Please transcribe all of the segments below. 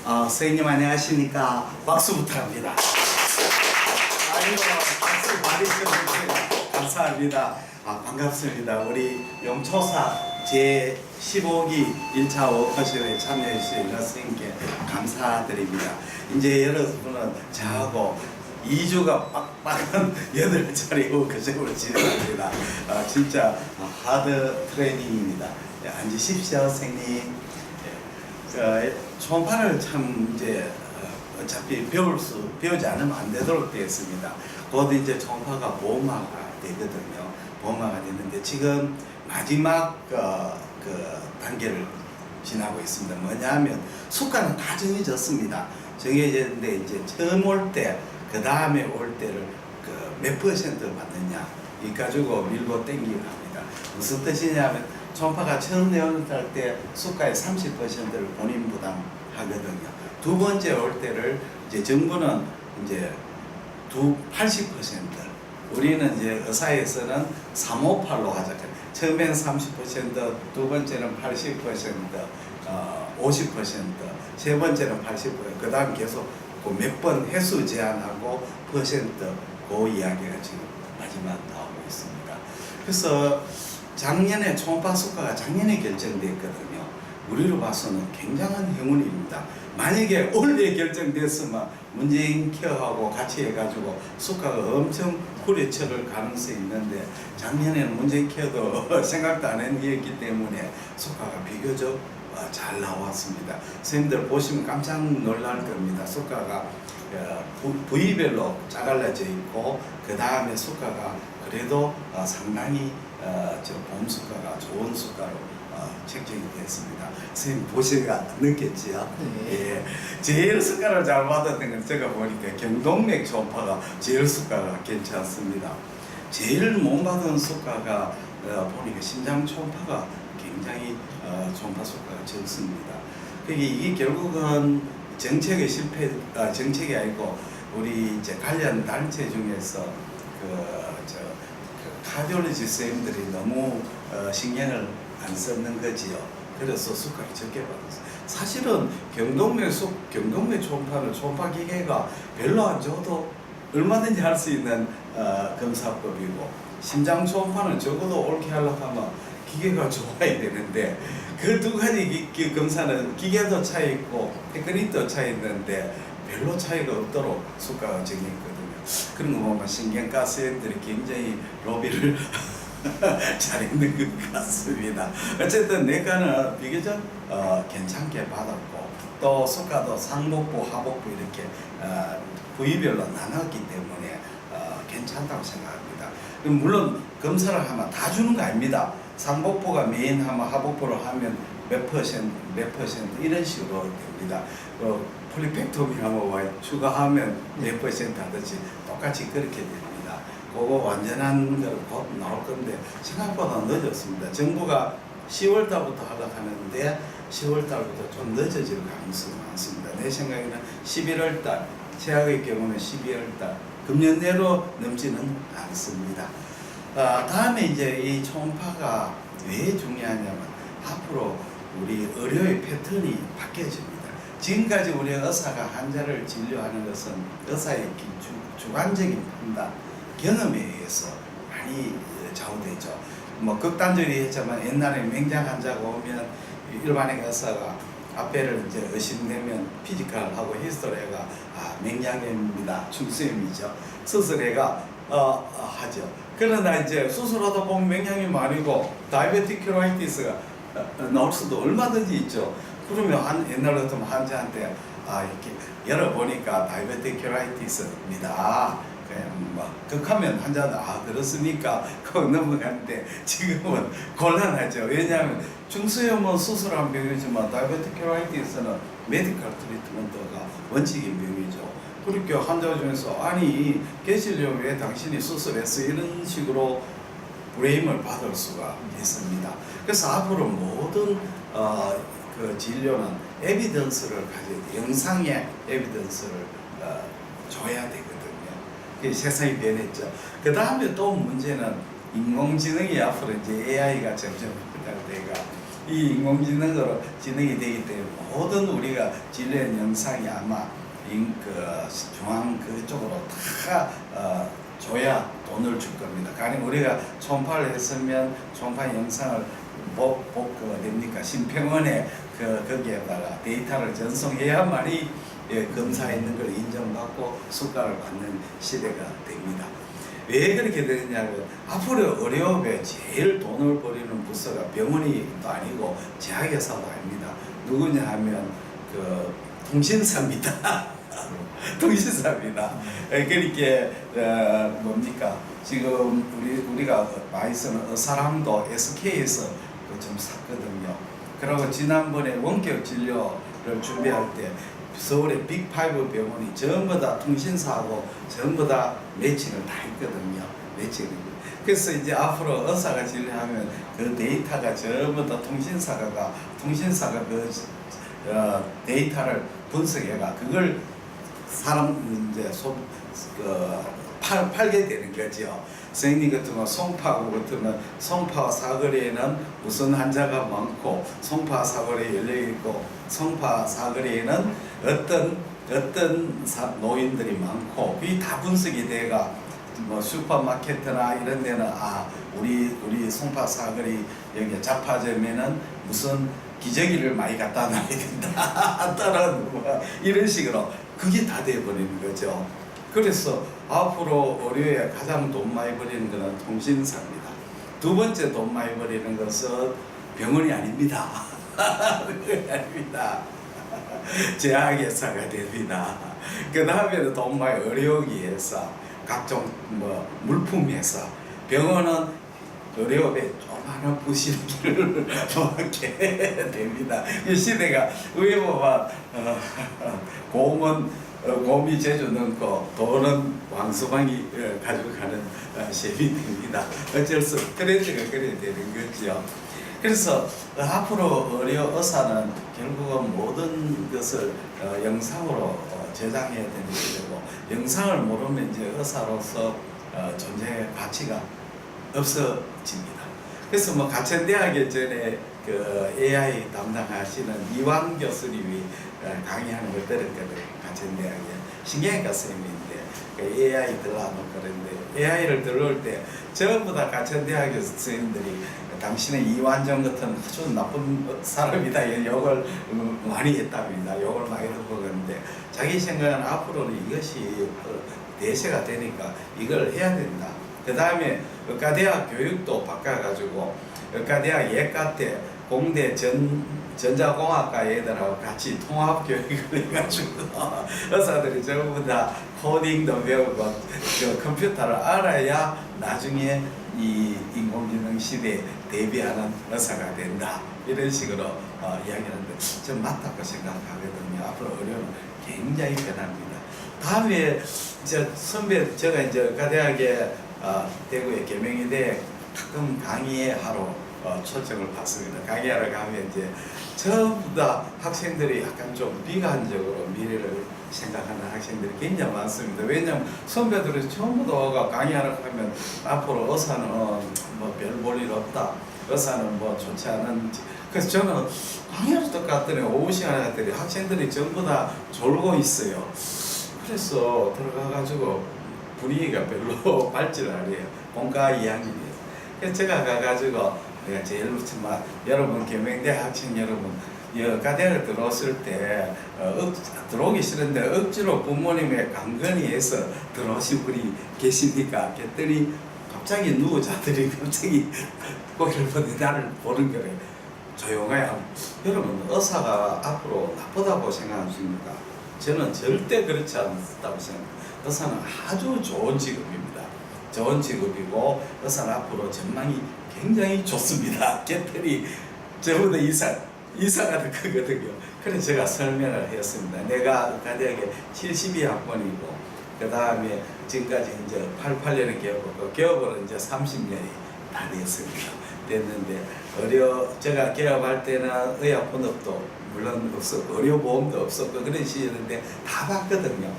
선생님 안녕하십니까? 박수부터 합니다. 아이고, 박수 많이 쳐주세요. 감사합니다. 반갑습니다. 우리 용초사 제15기 1차 워커숍에 참여해 주신 선생님께 감사드립니다. 이제 여러분은 저하고 2주가 빡빡한 8차례 워커숍을 진행합니다. 진짜 하드 트레이닝입니다. 앉으십시오, 선생님. 초음파를 참 이제 어차피 배우지 않으면 안 되도록 되어 있습니다. 곧 이제 초음파가 보호막가 되거든요. 보호막가 되는데 지금 마지막 그 단계를 지나고 있습니다. 뭐냐면 수가는 다 정해졌습니다. 정해졌는데 이제 처음 올 때, 그 다음에 올 때를 몇 퍼센트 받느냐 이 가지고 밀고 땡기고 합니다. 무슨 뜻이냐면 초음파가 처음 내원할 때 수가의 30%를 본인 부담하거든요. 두 번째 올 때를 이제 정부는 이제 80%, 우리는 이제 의사에서는 358로 하자. 처음에는 30%, 두 번째는 80%, 50%, 세 번째는 80%, 그 다음 계속 몇 번 횟수 제한하고 퍼센트 그 이야기가 지금 마지막 나오고 있습니다. 그래서 작년에 초음파 수가가 작년에 결정됐거든요. 우리로 봐서는 굉장한 행운입니다. 만약에 올해 결정됐으면 문재인 케어하고 같이 해가지고 수가가 엄청 후려쳐를 가능성이 있는데 작년에는 문재인 케어도 생각도 안 했기 때문에 수가가 비교적 잘 나왔습니다. 선생님들 보시면 깜짝 놀랄 겁니다. 수가가 부위별로 짜갈라져 있고 그 다음에 수가가 그래도 상당히 보험수가가 좋은 수가로 책정이 됐습니다. 선생님 보시니까 느꼈지요? 네. 예. 제일 수가를 잘 받았던 건 제가 보니까 경동맥 초음파가 제일 수가가 괜찮습니다. 제일 못 받은 수가가 보니까 심장 초음파가 굉장히 초음파 수가가 적습니다. 이게 결국은 정책의 실패, 정책이 아니고 우리 이제 관련 단체 중에서 카디올로지 선생님들이 너무 신경을 안 썼는 거지요. 그래서 수가를 적게 받았어요. 사실은 경동맥 초음파는 초음파 기계가 별로 안 줘도 얼마든지 할 수 있는 검사법이고, 심장 초음파는 적어도 옳게 하려고 하면 기계가 좋아야 되는데 그 두 가지 검사는 기계도 차이 있고 테크닉도 차이 있는데 별로 차이가 없도록 수가가 정했거든요. 그런 거 보면 신경과 선생님들이 굉장히 로비를 잘했는 것 같습니다. 어쨌든 내과는 비교적 괜찮게 받았고, 또 수가도 상복부, 하복부 이렇게 부위별로 나눴기 때문에 괜찮다고 생각합니다. 물론 검사를 하면 다 주는 거 아닙니다. 상복부가 메인 하면 하복부로 하면 몇 퍼센트 이런 식으로 됩니다. 폴리펙토미 하면 추가하면 몇 퍼센트 하듯이 똑같이 그렇게 됩니다. 그거 완전한 걸 곧 나올 건데 생각보다 늦었습니다. 정부가 10월 달부터 하려고 하는데 10월 달부터 좀 늦어질 가능성이 많습니다. 내 생각에는 11월 달, 최악의 경우는 12월 달, 금년 내로 넘지는 않습니다. 다음에 이제 이 초음파가 왜 중요하냐면 앞으로 우리 의료의 패턴이 바뀌어집니다. 지금까지 우리 의사가 환자를 진료하는 것은 의사의 주관적인 판단, 경험에 의해서 많이 좌우되죠. 뭐 극단적으로 했지만 옛날에 맹장 환자가 오면 일반의 의사가 앞에를 이제 의심되면 피지컬하고 히스토리가 맹장염입니다. 중수염이죠. 수술해가 하죠. 그러나 이제 수술하다 보면 맹장염이 아니고 다이베틱 큐라이티스가 나올 수도 얼마든지 있죠. 그러면 옛날 같으면 환자한테 이렇게 열어보니까 다이베틱 큐라이티스입니다. 그냥 뭐 극하면 환자는 그렇습니까? 그거 넘어가는데 지금은 곤란하죠. 왜냐하면 중수염은 수술한 병이지만 다이베틱 큐라이티스는 메디컬 트리트먼트가 원칙인 병이죠. 그렇게 환자 중에서 계실려면 왜 당신이 수술했어? 이런 식으로 브레임을 받을 수가 있습니다. 그래서 앞으로 모든 그 진료는 에비던스를 가지고 영상의 에비던스를 줘야 되거든요. 세상이 변했죠. 그 다음에 또 문제는 인공지능이 앞으로 이제 AI가 점점 발달돼가 이 인공지능으로 진행이 되기 때문에 모든 우리가 진료한 영상이 아마 그 중앙 그쪽으로 다 줘야 돈을 줄 겁니다. 가령 우리가 초음파를 했으면 초음파 영상을 그 됩니까? 심평원에 거기에다가 데이터를 전송해야만이 검사했는 걸 인정받고 수가를 받는 시대가 됩니다. 왜 그렇게 되느냐면 앞으로 의료업에 제일 돈을 벌이는 부서가 병원이 아니고 제약회사도 아닙니다. 누구냐 하면 그 통신사입니다. 통신사입니다. 그러니까 뭡니까? 지금 우리가 많이 쓰는 사람도 SK에서 좀 샀거든요. 그리고 지난번에 원격 진료를 준비할 때 서울의 빅5 병원이 전부 다 통신사하고 전부 다 매칭을 다 했거든요. 매칭을. 그래서 이제 앞으로 의사가 진료하면 그 데이터가 전부 다 통신사가 그 데이터를 분석해가 그걸 사람 이제 팔게 되는 거죠. 선생님 같으면 송파구 같으면 송파 사거리에는 무슨 환자가 많고 송파 사거리에 열려있고 송파 사거리에는 어떤 노인들이 많고 그게 다 분석이 돼가 뭐 슈퍼마켓이나 이런 데는 우리 송파 사거리 여기 잡화점에는 무슨 기저귀를 많이 갖다 놔야 된다 따라는 이런 식으로 그게 다 돼버리는 거죠. 그래서 앞으로 의료에 가장 돈 많이 버리는 것은 통신사입니다. 두 번째 돈 많이 버리는 것은 병원이 아닙니다. 병원이 아닙니다. 제약회사가 됩니다. 그 다음에는 돈 많이 의료기 회사, 각종 물품 회사. 병원은 의료업에 조그마한 부실기를 받게 됩니다. 이 시대가 의료만 곰이 제주 넣고 돈은 왕수방이 가져가는 셈이 됩니다. 어쩔 수 없이 트렌드가 그래야 되는 거죠. 그래서 앞으로 의료의사는 결국은 모든 것을 영상으로 제작해야 되는 거고 영상을 모르면 이제 의사로서 존재의 가치가 없어집니다. 그래서 가천대학 예전에 그 AI 담당하시는 이완 교수님이 강의하는 걸 들었거든요. 가천대학에 신경외과 선생님인데 그 AI 들어가면 그런데 AI를 들어올 때 전부 다 가천대학 선생님들이 당신은 이완정 같은 아주 나쁜 사람이다 욕을 많이 했답니다. 욕을 많이 듣고 그러는데 자기 생각은 앞으로는 이것이 대세가 되니까 이걸 해야 된다. 그 다음에 의과대학 교육도 바꿔가지고 의과대학 예과 때 공대 전자공학과 애들하고 같이 통합교육을 해가지고 의사들이 전부 다 코딩도 배우고 그 컴퓨터를 알아야 나중에 이 인공지능 시대에 대비하는 의사가 된다. 이런 식으로 이야기하는데 좀 맞다고 생각하거든요. 앞으로 의료는 굉장히 변합니다. 다음에 제가 이제 의과대학에 대구의 계명의대에 가끔 강의하러 초청을 받습니다. 강의하러 가면 이제 전부 다 학생들이 약간 좀 비관적으로 미래를 생각하는 학생들이 굉장히 많습니다. 왜냐하면 선배들이 전부 다 강의하러 가면 앞으로 의사는 별 볼 일 없다. 의사는 좋지 않은지. 그래서 저는 강의하러 갔더니 오후 시간에 갔더니 학생들이 전부 다 졸고 있어요. 그래서 들어가가지고 분위기가 별로 밝지를 않아요. 본과 2학년이에요. 그래서 제가 가가지고 내가 제일 막 여러분 계명대 학생 여러분 의과대를 들어왔을 때 들어오기 싫은데 억지로 부모님의 강건위해서 들어오신 분이 계십니까? 그랬더니 갑자기 누워자들이 갑자기 고개를 보니 나를 보는 거래요. 조용해요. 여러분 의사가 앞으로 나쁘다고 생각하십니까? 저는 절대 그렇지 않다고 생각합니다. 의사는 아주 좋은 직업입니다. 좋은 직업이고 의사는 앞으로 전망이 굉장히 좋습니다. 개털이 저보다 이사가 더 크거든요. 그래서 제가 설명을 했습니다. 내가 의과대학에 72학번이고 그 다음에 지금까지 이제 88년에 개업하고 개업을 이제 30년이 다 됐는데 제가 개업할 때는 의약분업도 물론 없었고 의료보험도 없었고 그런 시절인데 다 봤거든요.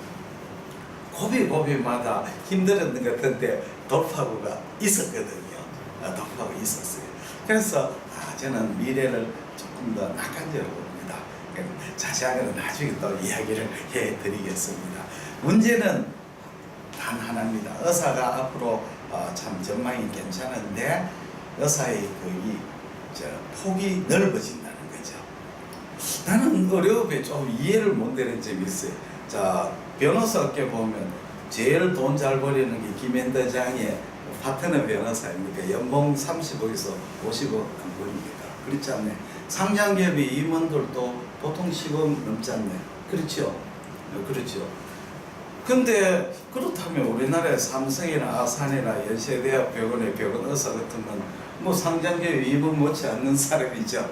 고비마다 힘들었는 것 같은데 돌파구가 있었거든요. 돌파구가 있었어요. 그래서 저는 미래를 조금 더 낙관적으로 봅니다. 자세한 건 나중에 또 이야기를 해드리겠습니다. 문제는 단 하나입니다. 의사가 앞으로 참 전망이 괜찮은데 의사의 폭이 넓어진다는 거죠. 나는 의료업에 좀 이해를 못 되는 점이 있어요. 자, 변호사께 보면 제일 돈 잘 벌이는 게 김현대장의 파트너 변호사입니까? 연봉 30억에서 50억 안 벌입니까? 그렇지 않나요? 상장기업의 임원들도 보통 10억 넘지 않나요? 그렇죠? 그렇죠. 근데 그렇다면 우리나라의 삼성이나 아산이나 연세대학병원의 병원 의사 같으면 뭐 상장기업 임원 못지 않는 사람이죠.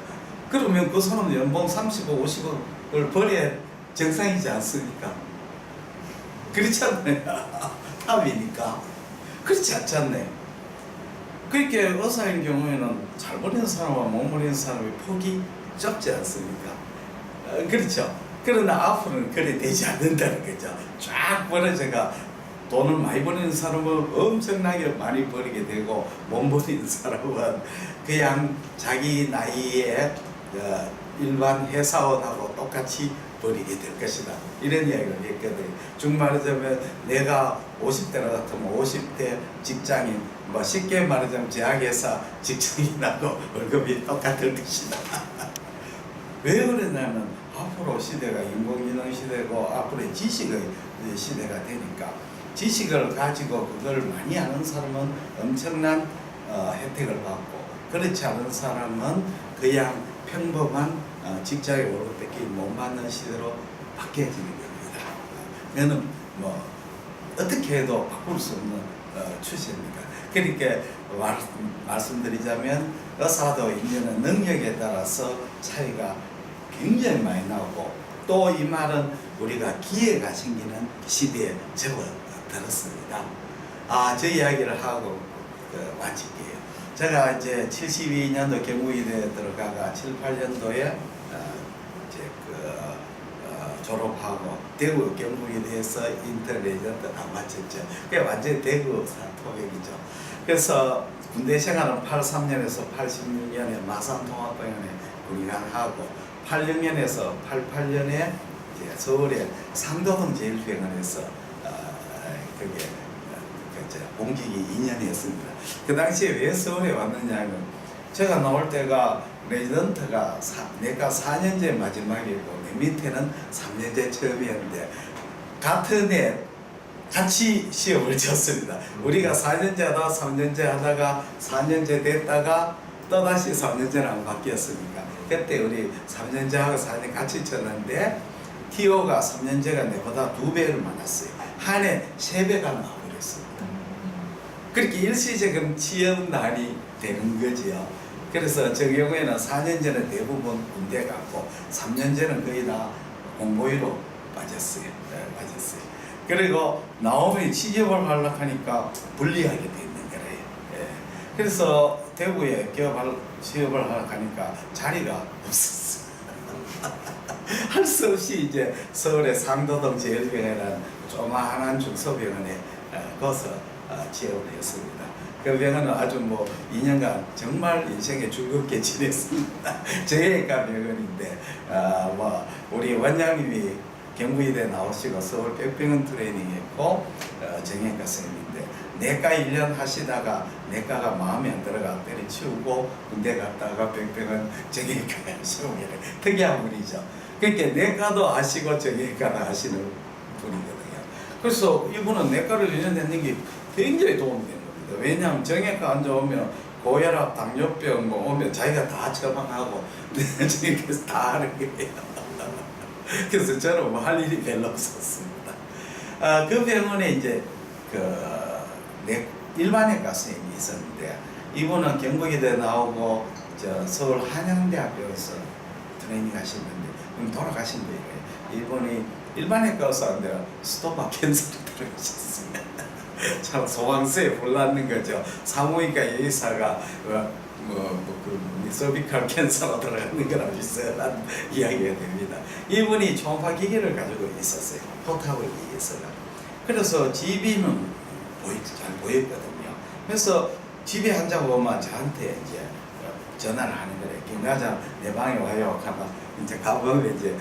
그러면 그 사람은 연봉 30억, 50억을 벌여야 정상이지 않습니까? 그렇지 않나요? 탑이니까. 그렇지 않지 않나요? 그렇게 의사인 경우에는 잘 버리는 사람과 못 버리는 사람의 폭이 적지 않습니까? 그렇죠? 그러나 앞으로는 그래 되지 않는다는 거죠. 쫙 벌어져가 돈을 많이 버리는 사람은 엄청나게 많이 버리게 되고 못 버리는 사람은 그냥 자기 나이에 일반 회사원하고 똑같이 버리게 될 것이다. 이런 이야기를 했거든요. 즉 말하자면 내가 50대라 같으면 50대 직장인, 뭐 쉽게 말하자면 제약회사 직장인하고 월급이 똑같을 것이다. 왜 그러냐면 앞으로 시대가 인공지능 시대고 앞으로 지식의 시대가 되니까 지식을 가지고 그걸 많이 아는 사람은 엄청난 혜택을 받고 그렇지 않은 사람은 그냥 평범한 직장의 월급밖에 못 받는 시대로 바뀌어지는 겁니다. 이거는 뭐 어떻게 해도 바꿀 수 없는 추세입니다. 그러니까 말씀드리자면 의사도 이제는 능력에 따라서 차이가 굉장히 많이 나오고 또 이 말은 우리가 기회가 생기는 시대에 접어들었습니다. 저 이야기를 하고 마칠게요. 제가 이제 72년도 경북의대에 들어가가 7, 8년도에 졸업하고 대구 경북의대에서 인터레전트 다 마쳤죠. 그게 완전히 대구 토백이죠. 그래서 군대 생활은 83년에서 86년에 마산통합병원에 군의관하고 86년에서 88년에 서울의 상도동 제일병원에서 그게 공직이 2년이었습니다. 그 당시에 왜 서울에 왔느냐면 제가 나올 때가 레지던트가 내가 4년제 마지막이고 내 밑에는 3년제 처음이었는데 같은 해 같이 시험을 쳤습니다. 우리가 4년제 하다가 3년제 하다가 4년제 됐다가 또다시 3년제는 안 바뀌었으니까 그때 우리 3년제하고 4년 같이 쳤는데 TO가 3년제가 내보다 2배를 많았어요. 한 해 3배가 나와버렸습니다. 그렇게 일시적인 취업난이 되는 거지요. 그래서 저 경우에는 4년제는 대부분 군대 갔고 3년제는 거의 다 공보위로 빠졌어요. 빠졌어요. 그리고 나오면 취업을 하려고 하니까 불리하게 되는 거래요. 그래서 대구에 취업을 하려고 하니까 자리가 없었어요. 할 수 없이 이제 서울의 상도동 제일병원이라는 조그마한 중소병원에 거기서 취업을 했습니다. 그 병원은 아주 뭐 2년간 정말 인생에 즐겁게 지냈습니다. 정형외과 병원인데 뭐 우리 원장님이 경북의대 나오시고 서울 백병원 트레이닝했고 정형외과 선생님인데 내과 1년 하시다가 내과가 마음에 안 들어가 때려치우고 군대 갔다가 백병원 정형외과 하시고 특이한 분이죠. 그러니까 내과도 아시고 정형외과도 하시는 분이거든요. 그래서 이분은 내과를 1년 했는 게 굉장히 도움이 됩니다. 왜냐하면 정형외과 안 좋으면 고혈압, 당뇨병 뭐 오면 자기가 다 처방하고 정형외과에서 다 하는 거예요. 그래서 저는 뭐 할 일이 별로 없었습니다. 그 병원에 이제 일반외과 선생님이 있었는데 이분은 경북의대 나오고 서울 한양대학교에서 트레이닝 하시는데 돌아가신 거예요. 이분이 일반외과 의사인데 스토마 캔서를 들어가셨습니다. 참 소방서에 불났는 거죠. 사무의과 의사가 서비컬 캔서로 들어가는 거랑 비슷한 이야기가 됩니다. 이분이 초음파 기계를 가지고 있었어요. 포탑을 위해서가. 그래서 GB는 잘 보였거든요. 그래서 GB 환자가 오면 저한테 이제 전화를 하는 거래. 김과장 내 방에 와요. 가면 이제 가보면 이제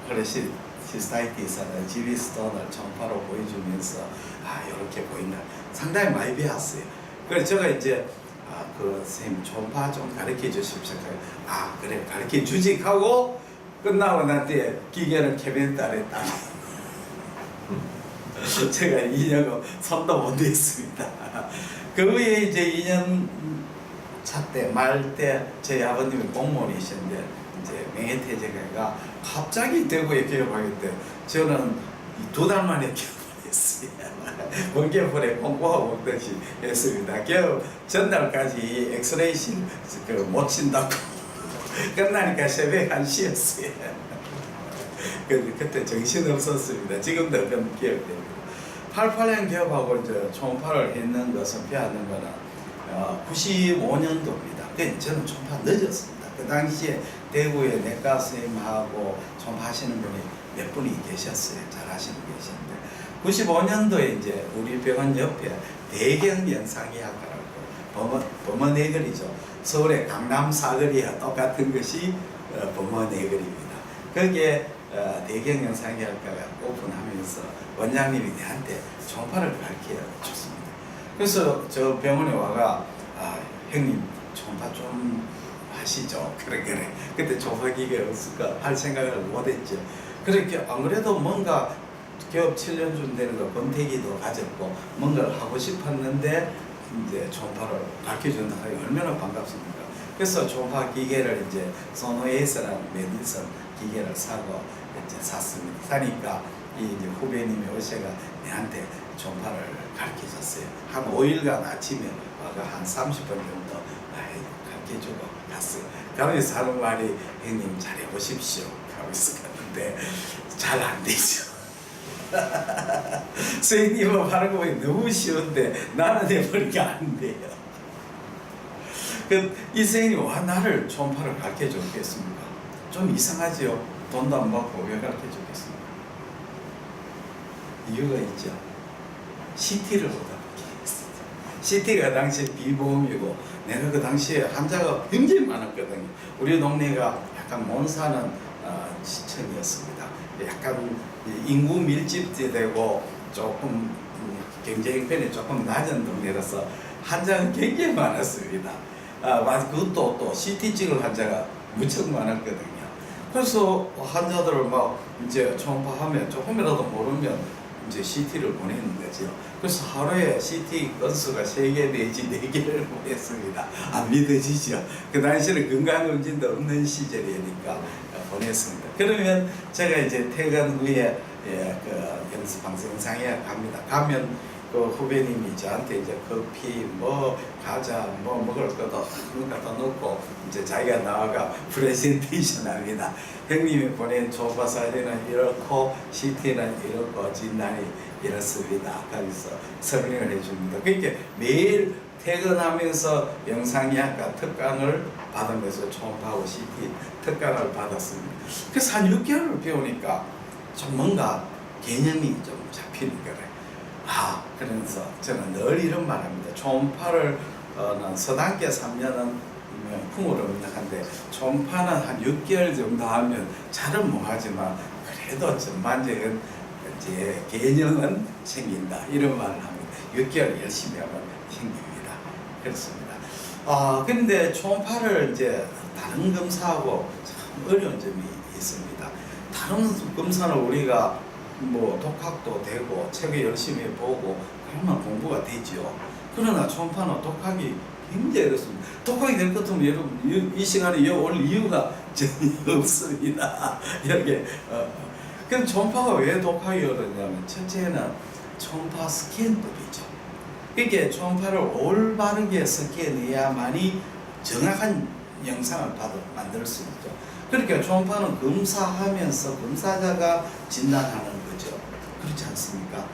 클래식 시스타이티에서는 지비 스톤을 총파로 보여주면서 이렇게 보인다. 상당히 많이 배웠어요. 그래서 제가 이제 그 선생님 총파 좀 가르쳐 주십시오. 그래 가르쳐 주지 하고 끝나고 난 뒤에 기계는 캐비넷 안에 딱 제가 2년 손도 못 댔습니다. 그 후에 이제 2년 차 때 말 때 저희 아버님이 공무원이셨는데 이제 명예퇴직가 갑자기 대구에 개업하겠대. 저는 2달 만에 개업했어요. 번개불에 공부하고 먹듯이 했습니다. 개업 전날까지 엑스레이실 못 친다고 끝나니까 새벽 1시였어요. 그때 정신 없었습니다. 지금도 그건 기억됩니다. 88년 개업하고 이제 총파를 했는 것은 배웠는 거는 95년도입니다. 저는 총파 늦었습니다. 그 당시에 대구에 내과 선생님하고 총파하시는 분이 몇 분이 계셨어요. 잘 하시는 계셨는데 95년도에 이제 우리 병원 옆에 대경영상의학과라고 범어네거리죠. 서울의 강남 사거리와 똑같은 것이 범어네거리입니다. 거기에 대경영상의학과가 오픈하면서 원장님이 내한테 총파를 가르쳐 줬습니다. 그래서 저 병원에 와가 형님 총파 좀 하시죠. 그래. 그때 총파 기계가 없을까 할 생각을 못했죠. 그렇게 안 그래도 뭔가 개업 7년쯤 되는 거 권태기도 가졌고 뭔가를 하고 싶었는데 이제 총파를 가르쳐 준다 하니 얼마나 반갑습니까. 그래서 총파 기계를 이제 소노에이스라는 메디슨 기계를 사고 이제 샀습니다. 사니까 이제 후배님이 오셔가 내한테 총파를 가르쳐 줬어요. 한 5일간 아침에 와가 한 30분 정도 가르쳐 주고 갔어요. 가면서 하는 말이 형님 잘해보십시오. 하면서 갔는데 잘 안 되죠. 선생님은 하는 거 보니 너무 쉬운데 나는 해보니까 안 돼요. 이 선생님이 와 나를 총파를 가르쳐 줬겠습니까? 좀 이상하지요. 돈도 안 받고 왜 가르쳐 줬겠습니까? 이유가 있죠. CT를 보답하게 했어요. CT가 당시에 비보험이고 내가 그 당시에 환자가 굉장히 많았거든요. 우리 동네가 약간 못 사는 시청이었습니다. 약간 인구 밀집되고 조금 경제 형편이 조금 낮은 동네라서 환자가 굉장히 많았습니다. 그것도 또 CT 찍을 환자가 무척 많았거든요. 그래서 환자들을 막 이제 총파하면 조금이라도 모르면 이제 CT를 보내는 거죠. 그래서 하루에 CT 건수가 3개 내지 4개를 보냈습니다. 안 믿어지죠. 그 당시에는 건강검진도 없는 시절이니까 보냈습니다. 그러면 제가 이제 퇴근 후에 연습 방송상에 갑니다. 가면 그 후배님이 저한테 이제 커피, 과자, 먹을 것도 갖다 놓고 이제 자기가 나와가 프레젠테이션 합니다. 형님이 보낸 초파 사진은 이렇고 CT는 이렇고 진단이 이렇습니다. 그래서 설명을 해줍니다. 그러니까 매일 퇴근하면서 영상의학과 특강을 받으면서 초음파하고 CT 특강을 받았습니다. 그래서 한 6개월을 배우니까 좀 뭔가 개념이 좀 잡히는 거래요. 그래서 저는 늘 이런 말 합니다. 초음파를 서당계 3년은 풍을 없는데 초음파는 한 6개월 정도 하면 잘은 못하지만 그래도 전반적인 이제 개념은 생긴다. 이런 말을 합니다. 6개월 열심히 하면 생깁니다. 그렇습니다. 근데 초음파를 이제 다른 검사하고 참 어려운 점이 있습니다. 다른 검사는 우리가 독학도 되고 책을 열심히 보고 그러면 공부가 되죠. 그러나 초음파는 독학이 굉장히 어렵습니다. 독학이 될 것 같으면 여러분 이 시간에 올 이유가 전혀 없습니다. 이렇게 그럼 초음파가 왜 독학이 어렵냐면 첫째는 초음파 스캔법이죠. 그러니까 초음파를 올바르게 스캔해야만이 정확한 영상을 만들 수 있죠. 그러니까 초음파는 검사하면서 검사자가 진단하는 거죠. 그렇지 않습니까?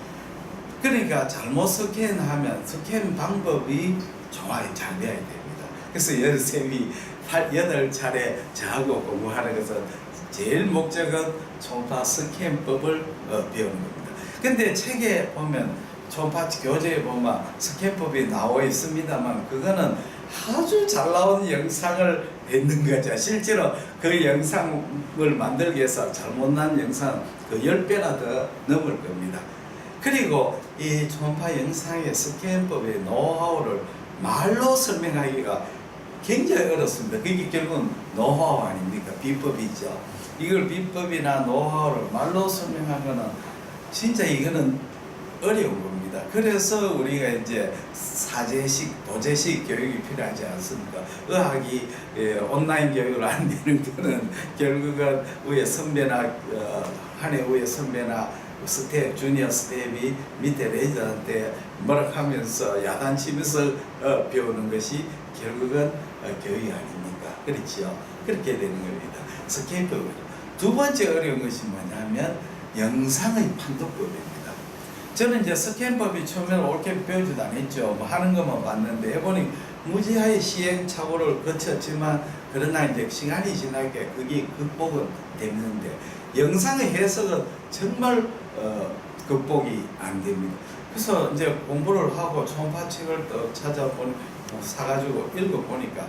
그러니까 잘못 스캔하면 스캔 방법이 정확히 잘 돼야 됩니다. 그래서 선생님이 8차례 저하고 공부하는 것은 제일 목적은 초음파 스캔법을 배우는 겁니다. 근데 책에 보면 초음파 교재에 보면 스캔법이 나와 있습니다만 그거는 아주 잘 나온 영상을 냈는 거죠. 실제로 그 영상을 만들기 위해서 잘못난 영상 그 10배나 더 넘을 겁니다. 그리고 이 초음파 영상의 스캔법의 노하우를 말로 설명하기가 굉장히 어렵습니다. 그게 결국은 노하우 아닙니까? 비법이죠. 이걸 비법이나 노하우를 말로 설명하거나 진짜 이거는 어려운 겁니다. 그래서 우리가 이제 사제식, 도제식 교육이 필요하지 않습니까? 의학이 온라인 교육을 안 되는 거는 결국은 위에 선배나 한 해 위에 선배나 스텝, 주니어 스텝이 밑에 레이저한테 뭐라 하면서 야단치면서 배우는 것이 결국은 교육이 아닙니까? 그렇지요? 그렇게 되는 겁니다. 스케이프거든요. 두 번째 어려운 것이 뭐냐면 영상의 판독법입니다. 저는 이제 스캔법이 처음에는 옳게 배우지도 않았죠. 뭐 하는 것만 봤는데 해보니 무지하게 시행착오를 거쳤지만 그러나 이제 시간이 지나게 그게 극복은 됐는데 영상의 해석은 정말 극복이 안 됩니다. 그래서 이제 공부를 하고 초음파 책을 또 찾아보니 사가지고 읽어보니까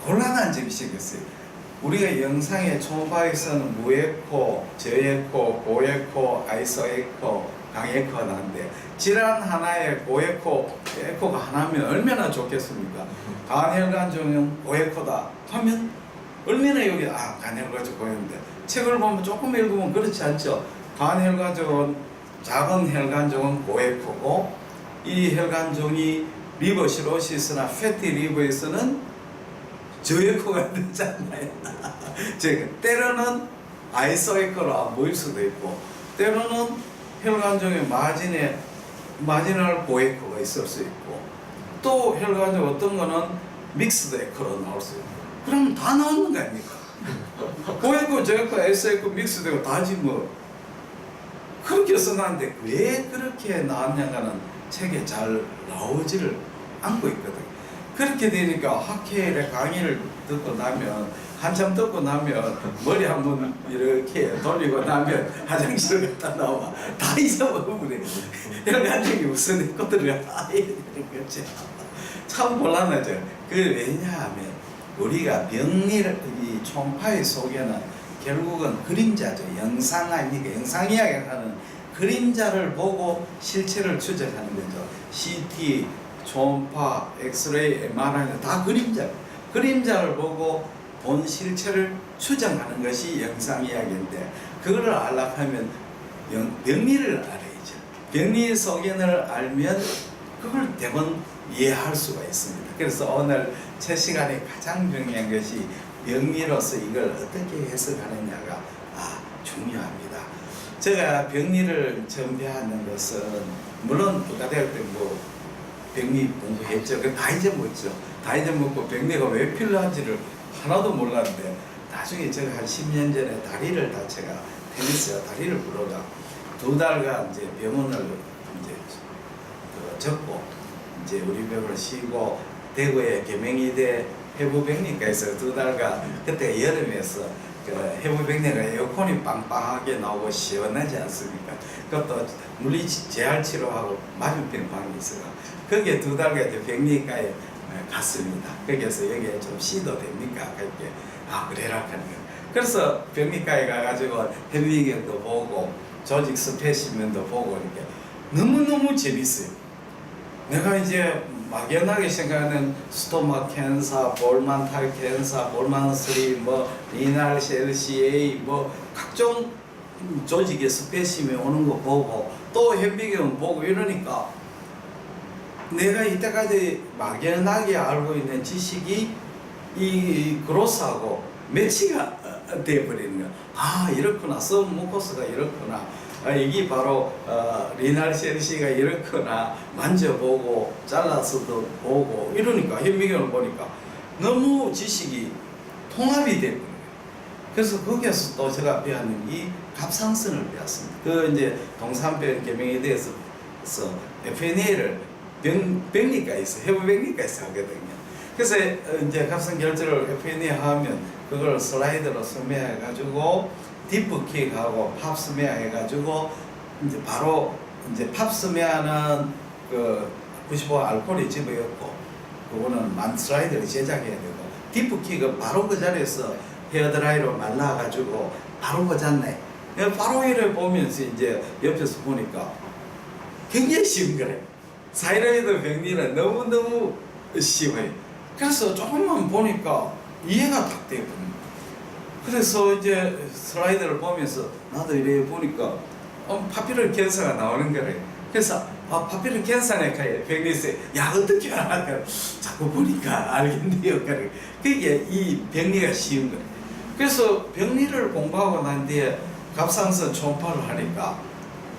곤란한 점이 생겼어요. 우리가 영상의 초음파에서는 무에코, 저에코, 고에코, 아이소에코, 강에코가 나는데 질환 하나에 고에코, 에코가 하나면 얼마나 좋겠습니까? 간혈관 종은 고에코다 하면 얼마나 여기 간혈관 종 고에코인데 책을 보면 조금 읽으면 그렇지 않죠. 간혈관 종은 작은 혈관 종은 고에코고 이 혈관 종이 리버 시로시스나 패티 리버에서는 저에코가 되잖아요. 때로는 아이소에코로 안 보일 수도 있고 때로는 혈관종의 마지널 고에코가 있을 수 있고 또 혈관종 어떤 거는 믹스드 에코로 나올 수 있고 그럼 다 나오는 거 아닙니까? 고에코, 저에코, S에코, 믹스드 다지 뭐 그렇게 써놨는데 왜 그렇게 나왔냐가는 책에 잘 나오지를 않고 있거든요. 그렇게 되니까 학회의 강의를 듣고 나면 한참 듣고 나면 머리 한번 이렇게 돌리고 나면 화장실을 갔다 나와 다 잊어버리네. 혈관종이 무슨 애거들을 이런 거지. 참 곤란하죠. 그 왜냐하면 우리가 병리를 이 초음파의 속에는 결국은 그림자죠. 영상 아닙니까? 영상 이야기하는 그림자를 보고 실체를 추적하는 거죠. CT, 초음파, 엑스레이, MRI는 다 그림자를 보고 본 실체를 추정하는 것이 영상 이야기인데 그거를 알려고 하면 병리를 알아야죠. 병리 소견을 알면 그걸 대부분 이해할 수가 있습니다. 그래서 오늘 첫 시간에 가장 중요한 것이 병리로서 이걸 어떻게 해석하느냐가 중요합니다. 제가 병리를 처음 배우는 것은 물론 국가대학 때 뭐 병리 공부했죠. 다 잊어먹었죠. 다 잊어먹고 병리가 왜 필요한지를 하나도 몰랐는데 나중에 제가 한 10년 전에 다리를 다쳐가 테니스가 다리를 부러가 2달간 이제 병원을 이제 접고 이제 우리 병원을 쉬고 대구의 계명의대 해부병리과에서 2달간 그때 여름에서 그 해부병리가 에어컨이 빵빵하게 나오고 시원하지 않습니까? 그것도 물리 재활 치료하고 맞은편 방이 있어요. 거기에 2달간 이제 병리과에 갔습니다. 거기에서 여기에 좀 쉬도 됩니까? 그렇게 그래라 하는 거예요. 그래서 병리과에 가가지고 해부경도 보고 조직 스페시멘도 보고 이렇게 너무너무 재밌어요. 내가 이제 막연하게 생각하는 스토마 캔서, 볼만탈 캔서, 볼만3, 뭐 리날 셀 CA 뭐 각종 조직의 스페시멘 오는 거 보고 또 현미경 보고 이러니까 내가 이때까지 막연하게 알고 있는 지식이 이 그로스하고 매치가 되어버리는 거야. 이렇구나. 서브무코스가 이렇구나. 이게 바로 리날 셀시가 이렇구나. 만져보고 잘라서도 보고 이러니까 현미경을 보니까 너무 지식이 통합이 되는 거예요. 그래서 거기에서 또 제가 배우는 이 갑상선을 배웠습니다. 그 이제 동산병 계명에 대해서 FNA를 병리과에서 해부병리과에서 하거든요. 그래서 이제 갑상 결절을 FNA 하면 그걸 슬라이드로 설명해가지고 디프킥하고 팝스메어 해가지고 이제 바로 이제 팝스메어는 그 95 알코올이 집어였고 그거는 슬라이드를 제작해야 되고, 디프킥은 바로 그 자리에서 헤어드라이로 말라가지고 바로 고잖네. 바로 이를 보면서 이제 옆에서 보니까 굉장히 쉬운 거래. 사이로이드 병리는 너무너무 쉬워요. 그래서 조금만 보니까 이해가 딱 되거든요. 그래서 이제 슬라이드를 보면서 나도 이래 보니까 파피럴 캔서가 나오는 거래. 그래서 파피럴 캔서네 병리세 야 어떻게 알아? 자꾸 보니까 알겠네요. 그게 이 병리가 쉬운 거래. 그래서 병리를 공부하고 난 뒤에 갑상선 초음파를 하니까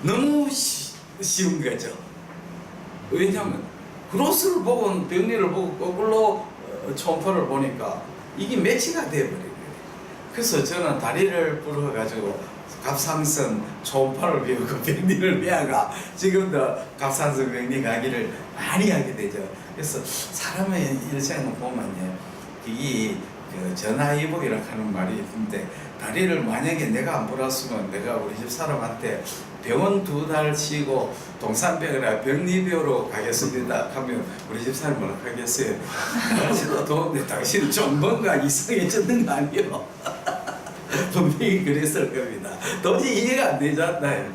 너무 쉬운 거죠. 왜냐하면 크로스를 보고 병리를 보고 거꾸로 초음파를 보니까 이게 매치가 돼버린 거예요. 그래서 저는 다리를 부러가지고 갑상선 초음파를 배우고 병리를 배워가 지금도 갑상선 병리 강의를 많이 하게 되죠. 그래서 사람의 일생을 보면요, 이게 전화위복이라고 하는 말이 있는데, 다리를 만약에 내가 안 불었으면 내가 우리 집 사람한테 병원 2달 쉬고 동산병이나 병리병으로 가겠습니다 하면 우리 집 사람 뭐라 하겠어요? 당신은 좀 뭔가 이상해졌는 거 아니에요? 분명히 그랬을 겁니다. 도저히 이해가 안 되잖아요.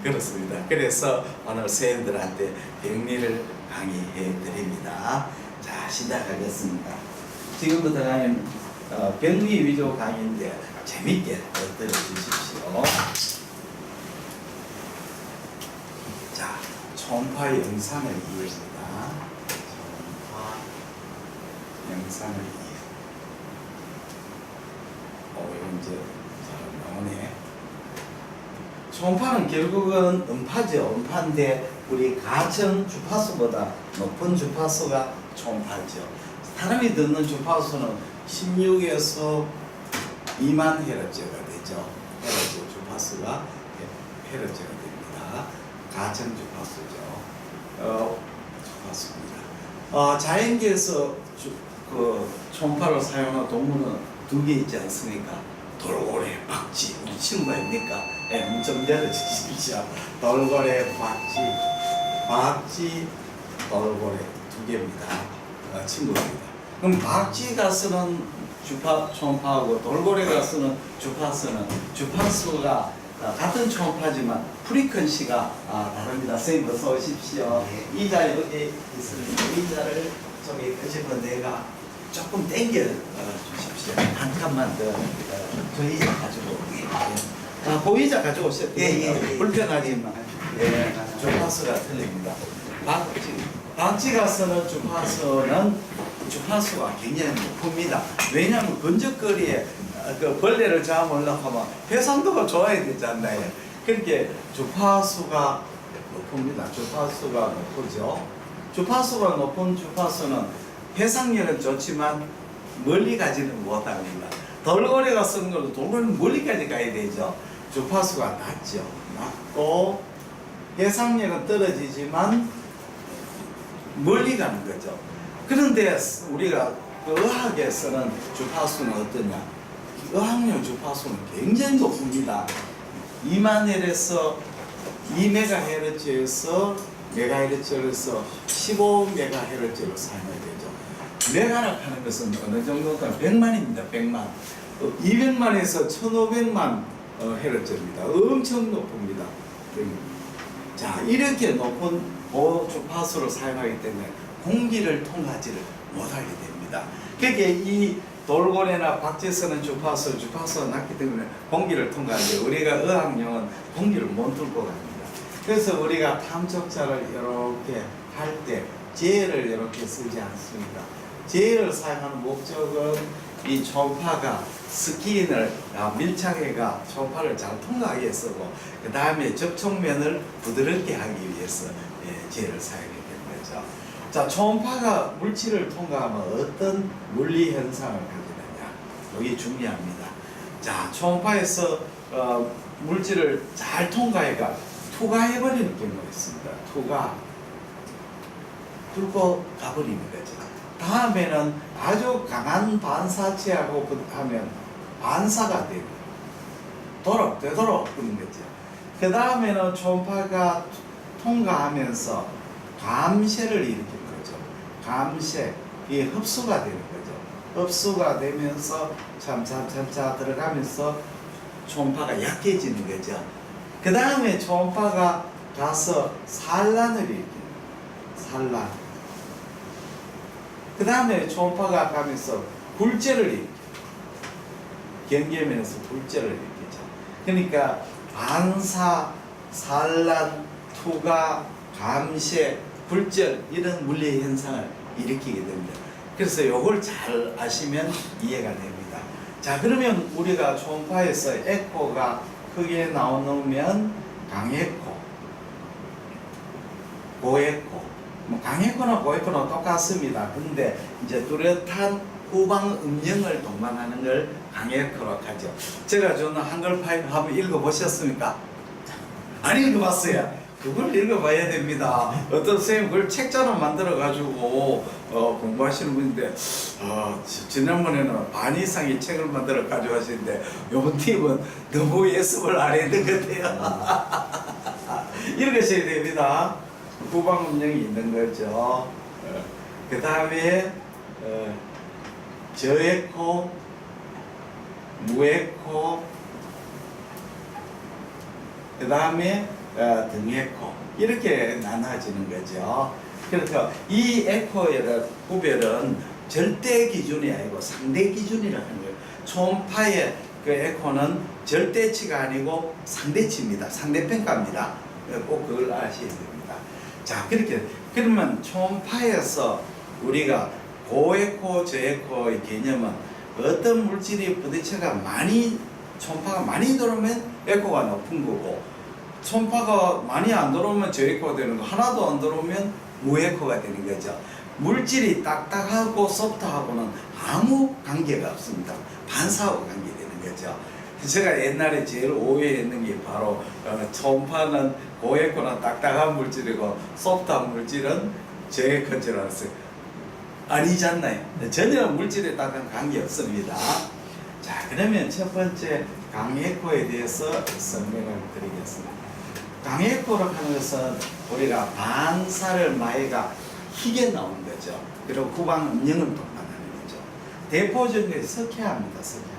그렇습니다. 그래서 오늘 선생님들한테 병리를 강의해 드립니다. 자, 시작하겠습니다. 지금부터 강의는 병리 위주 강의인데 재밌게 들어주십시오. 자, 초음파 영상을 이해합니다. 초음파 영상을 이해. 이건 이제 잘 나오네. 초음파는 결국은 음파죠. 음파인데 우리 가청 주파수보다 높은 주파수가 초음파죠. 사람이 듣는 주파수는 16에서 2만 헤르츠가 되죠. 헤르츠 주파수가 헤르츠가 됩니다. 가청 주파수죠. 주파수입니다. 자연계에서 초음파를 사용한 동물은 2개 있지 않습니까? 돌고래, 박쥐. 우리 친구가 있니까? 좀 열어주십시오. 돌고래, 박쥐, 돌고래 2개입니다. 친구입니다. 그럼 박쥐가 쓰는 초음파하고 돌고래가 쓰는 주파수가 같은 초음파지만 프리퀀시가 다릅니다. 선생님 어서 오십시오. 이 자리 여기 있으니까 이 자를 저기 끄집어 내가 조금 당겨 주십시오. 한 칸만 더 보이자 가지고 보이자 가지고 오세요. 불편하지만 주파수가 틀립니다. 박쥐가 쓰는 주파수가 굉장히 높습니다. 왜냐하면 근접거리에 벌레를 잡으려고 하면 해상도가 좋아야 되잖아요. 그렇게 주파수가 높습니다. 주파수가 높죠. 주파수가 높은 주파수는 해상력은 좋지만 멀리 가지는 못합니다. 돌고래가 쓰는 것도 돌고래는 멀리까지 가야 되죠. 주파수가 낮죠. 낮고 해상력은 떨어지지만 멀리 가는 거죠. 그런데 우리가 의학에서는 주파수는 어떠냐? 의학용 주파수는 굉장히 높습니다. 2만 헬에서 2MHz에서 메가헤르츠에서 15MHz로 사용해야 되죠. 메가락 하는 것은 어느 정도가 100만입니다. 100만. 200만에서 1500만 헤르츠입니다. 엄청 높습니다. 자, 이렇게 높은 주파수를 사용하기 때문에 공기를 통하지를 못하게 됩니다. 그러니까 이 돌고래나 박쥐 쓰는 주파수가 낮기 때문에 공기를 통과하는데 우리가 의학용은 공기를 못 뚫고 갑니다. 그래서 우리가 탐촉자를 이렇게 할 때 제어를 이렇게 쓰지 않습니다. 제어를 사용하는 목적은 이 초음파가 스킨을 밀착해가 초음파를 잘 통과하게 쓰고 그 다음에 접촉면을 부드럽게 하기 위해서 제어를 사용하게 되는 거죠. 자, 초음파가 물질을 통과하면 어떤 물리 현상을 가지느냐, 이게 중요합니다. 자, 초음파에서 물질을 잘 통과해가 투과해버리는 경우가 있습니다. 투과 뚫고 가버리는 거죠. 다음에는 아주 강한 반사체하고 하면 반사가 되고 되도록 그런 거죠. 그 다음에는 초음파가 통과하면서 감쇄를 일으키는 거죠. 감색, 이게 흡수가 되는 거죠. 흡수가 되면서 참참참차 들어가면서 초음파가 약해지는 거죠. 그 다음에 초음파가 가서 산란을 일으킵니다. 산란. 그 다음에 초음파가 가면서 굴절을 일으킵니다. 경계면에서 굴절을 일으키죠. 그러니까 반사, 산란, 투과, 감색, 굴절 이런 물리 현상을 일으키게 됩니다. 그래서 이걸 잘 아시면 이해가 됩니다. 자, 그러면 우리가 초음파에서 에코가 크게 나오면 강에코, 고에코, 뭐 강에코나 고에코는 똑같습니다. 근데 이제 뚜렷한 후방 음영을 동반하는 걸 강에코로 하죠. 제가 저는 한글 파일 한번 읽어보셨습니까? 안 읽어봤어요. 그걸 읽어봐야 됩니다. 어떤 선생님 그걸 책자로 만들어가지고 공부하시는 분인데 지난번에는 반 이상의 책을 만들어 가지고 하시는데 이번 팀은 너무 예습을 안 했는 것 같아요. 읽으셔야 됩니다. 후방 음영이 있는 거죠. 그 다음에 저에코, 무에코, 그 다음에 등에코 이렇게 나눠지는 거죠. 그래서 이 에코의 구별은 절대 기준이 아니고 상대 기준이라는 거예요. 초음파의 그 에코는 절대치가 아니고 상대치입니다. 상대평가입니다. 꼭 그걸 아셔야 됩니다. 자, 그렇게 그러면 초음파에서 우리가 고에코, 저에코의 개념은 어떤 물질이 부딪혀가 많이 초음파가 많이 들어오면 에코가 높은 거고 초음파가 많이 안 들어오면 저에코가 되는 거, 하나도 안 들어오면 무에코가 되는 거죠. 물질이 딱딱하고 소프트하고는 아무 관계가 없습니다. 반사하고 관계되는 거죠. 제가 옛날에 제일 오해했는 게 바로 초음파는 고에코는 딱딱한 물질이고 소프트한 물질은 저에코인 줄 알았어요. 아니지 않나요? 전혀 물질에 딱한 관계 없습니다. 자, 그러면 첫 번째 강에코에 대해서 설명을 드리겠습니다. 강에코로 하는 것은 우리가 반사를 마이가 희게 나오는 거죠. 그리고 후방 음영을 동반하는 거죠. 대표적인 게 석회화입니다. 석회화.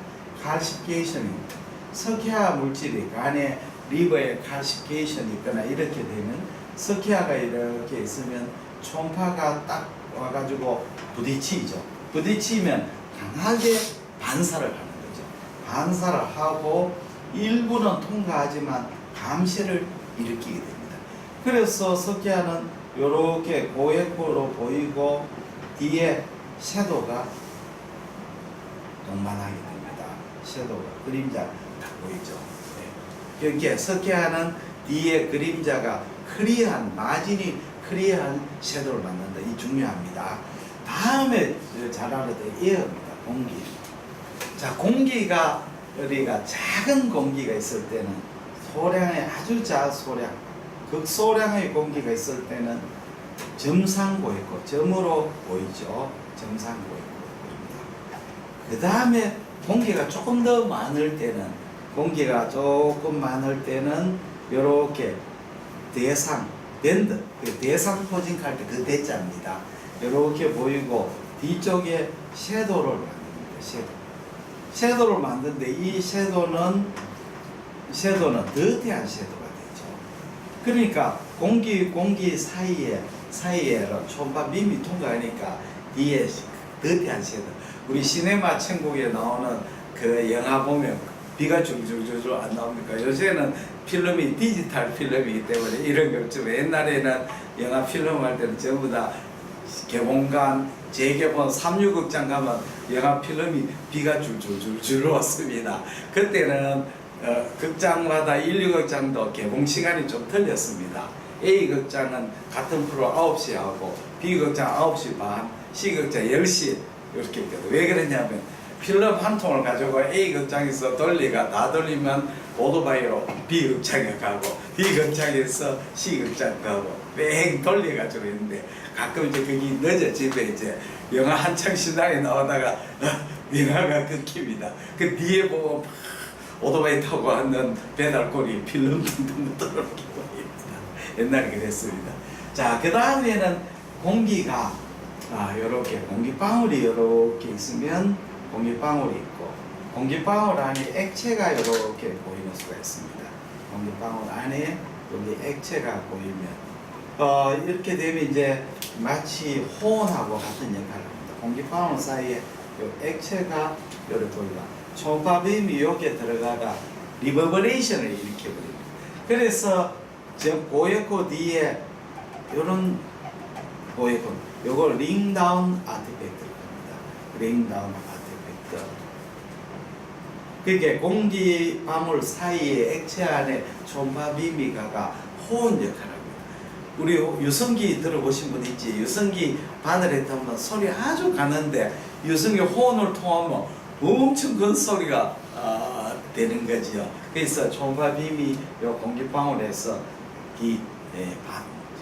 칼시피케이션입니다. 석회화 물질이 간에 리버에 칼시피케이션이 있거나 이렇게 되면 석회화가 이렇게 있으면 초음파가 딱 와가지고 부딪히죠. 부딪히면 강하게 반사를 하는 거죠. 반사를 하고 일부는 통과하지만 감시를 일으키게 됩니다. 그래서 석회화는 이렇게 고에코로 보이고 뒤에 섀도우가 동반하게 됩니다. 섀도우가 그림자 다 보이죠. 네. 그러니까 석회화는 뒤에 그림자가 클리어한 마진이 클리어한 섀도우를 만든다. 이 중요합니다. 다음에 잘 알아야 될 에어입니다. 공기. 자, 공기가 우리가 작은 공기가 있을 때는 소량의 아주 저소량, 극소량의 공기가 있을 때는 점상고에코, 점으로 보이죠. 점상고에코입니다. 그 다음에 공기가 조금 더 많을 때는, 이렇게 대상, 밴드, 대상 포징할 때 그 대자입니다. 이렇게 보이고 뒤쪽에 섀도우를 만듭니다. 섀도우를 만드는데 이 섀도우는 덧대한 섀도우가 되죠. 그러니까 공기 사이에 초음파 빔이 통과하니까 뒤에 덧대한 섀도우. 우리 시네마 천국에 나오는 그 영화 보면 비가 줄줄줄줄 안 나옵니까? 요새는 필름이 디지털 필름이기 때문에 이런 게 없죠. 옛날에는 영화 필름 할 때는 전부 다 개봉관, 재개봉 3.6극장 가면 영화 필름이 비가 줄줄줄줄 왔습니다. 그때는 극장마다 1, 2극장도 개봉 시간이 좀 틀렸습니다. A극장은 같은 프로 9시에 하고 B극장 9시 반, C극장 10시 이렇게 돼요. 왜 그러냐면 필름 한 통을 가지고 A극장에서 돌리가 다 돌리면 오토바이로 B극장에 가고 B극장에서 C극장 가고 뺑 돌려가지고 있는데 가끔 이제 거기 늦어집에 이제 영화 한창 신나게 나오다가 영화가 끊깁니다. 그 뒤에 보고 오토바이 타고 왔는 배달콜이 필름 둥둥 떨어지게 보입니다. 옛날에 그랬습니다. 자, 그 다음에는 공기가 이렇게 공기방울이 이렇게 있으면 공기방울이 있고, 공기방울 안에 액체가 이렇게 보이는 수가 있습니다. 공기방울 안에 여기 액체가 보이면 이렇게 되면 이제 마치 호흡하고 같은 역할을 합니다. 공기방울 사이에 요 액체가 이렇게 보이다. 초음파빔이 여기에 들어가가 리버버레이션을 일으켜버립니다. 그래서 저 보에코 뒤에 이런 보에코, 요걸 링다운 아티팩트를 합니다. 링다운 아티팩트. 그게 공기방울 사이에 액체 안에 초음파빔이 가가 호흡 역할을 합니다. 우리 유성기 들어보신 분 있지? 유성기 바늘에 타면 소리 아주 가는데 유성기 호흡을 통하면 엄청 큰 소리가 되는 거지요. 그래서 초음파빔이 요 공기방울에서 이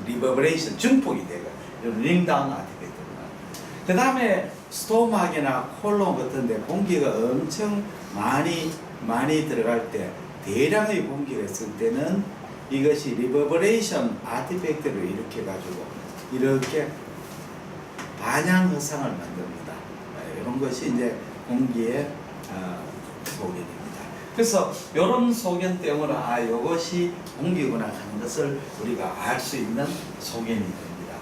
리버브레이션 증폭이 되고 링다운 아티팩트구나. 그 다음에 스토막이나 콜론 같은데 공기가 엄청 많이 들어갈 때 대량의 공기가 있을 때는 이것이 리버브레이션 아티팩트를 일으켜 가지고 이렇게 반향 현상을 만듭니다. 이런 것이 이제 공기의 소견입니다. 그래서 이런 소견 때문에 이것이 공기구나 하는 것을 우리가 알 수 있는 소견이 됩니다.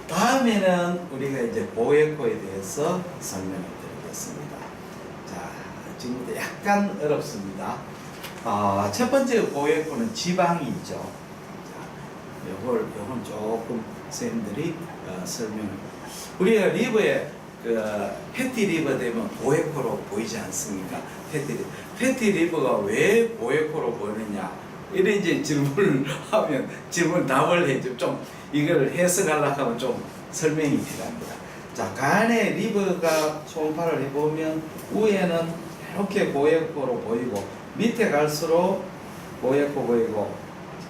다음에는 우리가 이제 보에코에 대해서 설명을 드리겠습니다. 자, 지금부터 약간 어렵습니다. 첫 번째 보에코는 지방이죠. 자, 요건 조금 선생님들이 설명을. 우리가 리버에 패티 리버 되면 보에코로 보이지 않습니까? 패티 리버가 왜 보에코로 보이느냐? 이래 이제 질문을 하면 답을 해줘. 좀 이걸 해석하려고 하면 좀 설명이 필요합니다. 자, 간에 리버가 초음파를 해보면 위에는 이렇게 보에코로 보이고 밑에 갈수록 보에코 보이고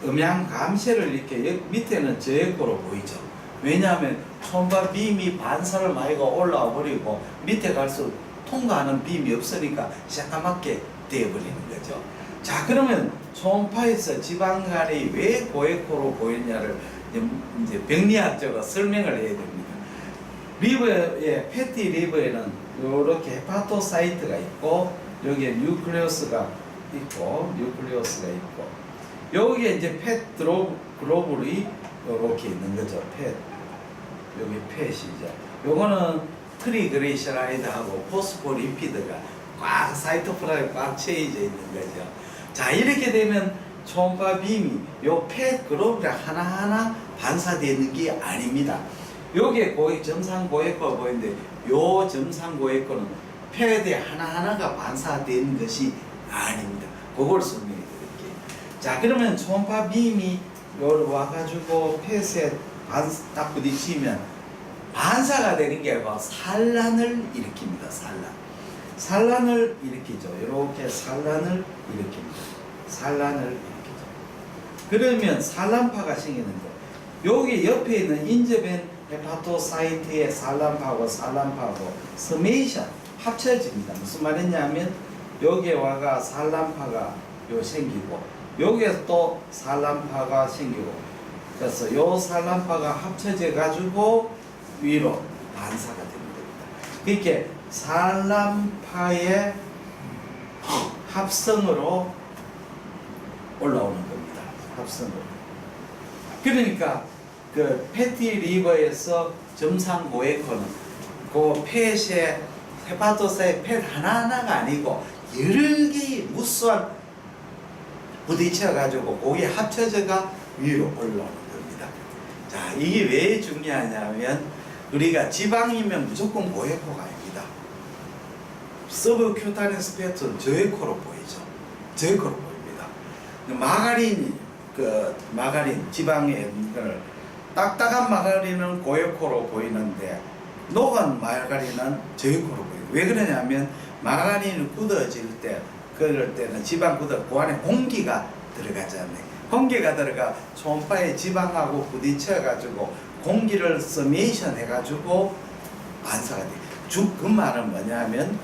음양 감쇄를 이렇게 밑에는 저에코로 보이죠. 왜냐하면 초음파 빔이 반사를 마이가 올라와 버리고 밑에 갈수록 통과하는 빔이 없으니까 새까맣게 되어버리는 거죠. 자, 그러면 초음파에서 지방간이 왜 보에코로 보이냐를 이제 병리학적으로 설명을 해야 됩니다. 리버에 패티 리버에는 이렇게 헤파토사이트가 있고 여기에 뉴클레우스가 있고 여기에 이제 펫 글로불이 이렇게 있는 거죠. 펫 여기 펫이죠. 요거는 트리그리셔라이드하고 포스포리피드가 꽉 사이토플라에 꽉 채워져 있는 거죠. 자, 이렇게 되면 초음파 빔이 요 펫 글로불이 하나하나 반사되는 게 아닙니다. 요게 점상 보에코가 보이는데 요 점상 보에코는 펫의 하나하나가 반사되는 것이 아닙니다. 그걸 설명해 드릴게요. 자, 그러면 초음파 빔이 와가지고 펫에 딱 부딪히면 반사가 되는 게 아니고 산란을 일으킵니다. 산란을 일으키죠. 이렇게 산란을 일으키죠. 그러면 산란파가 생기는데 여기 옆에 있는 인접된 헤파토사이트의 산란파하고 서메이션 합쳐집니다. 무슨 말이냐면 여기에 와가 산란파가 생기고 여기에 또 산란파가 생기고 그래서 요 산란파가 합쳐져 가지고 위로 반사가 됩니다. 이렇게 산란파의 합성으로 올라오는 겁니다. 합성으로. 그러니까 그 패티 리버에서 점상 보에코는 그 펫의 헤파토사의 펫 하나하나가 아니고 여러 개의 무수한 부딪혀 가지고 거기에 합쳐져가 위로 올라오는 겁니다. 자, 이게 왜 중요하냐면 우리가 지방이면 무조건 보에코가 아닙니다. 서브큐타니스 펫은 저에코로 보이죠. 저에코로 보입니다. 마가린 지방의 딱딱한 마가린은 고에코로 보이는데 녹은 마가린은 저에코로 보여요. 왜 그러냐면 마가린이 굳어질 때 그럴 때는 지방 굳어 그 안에 공기가 들어가잖아요. 공기가 들어가 초음파의 지방하고 부딪혀 가지고 공기를 서메이션 해가지고 반사가 돼요. 그 말은 뭐냐면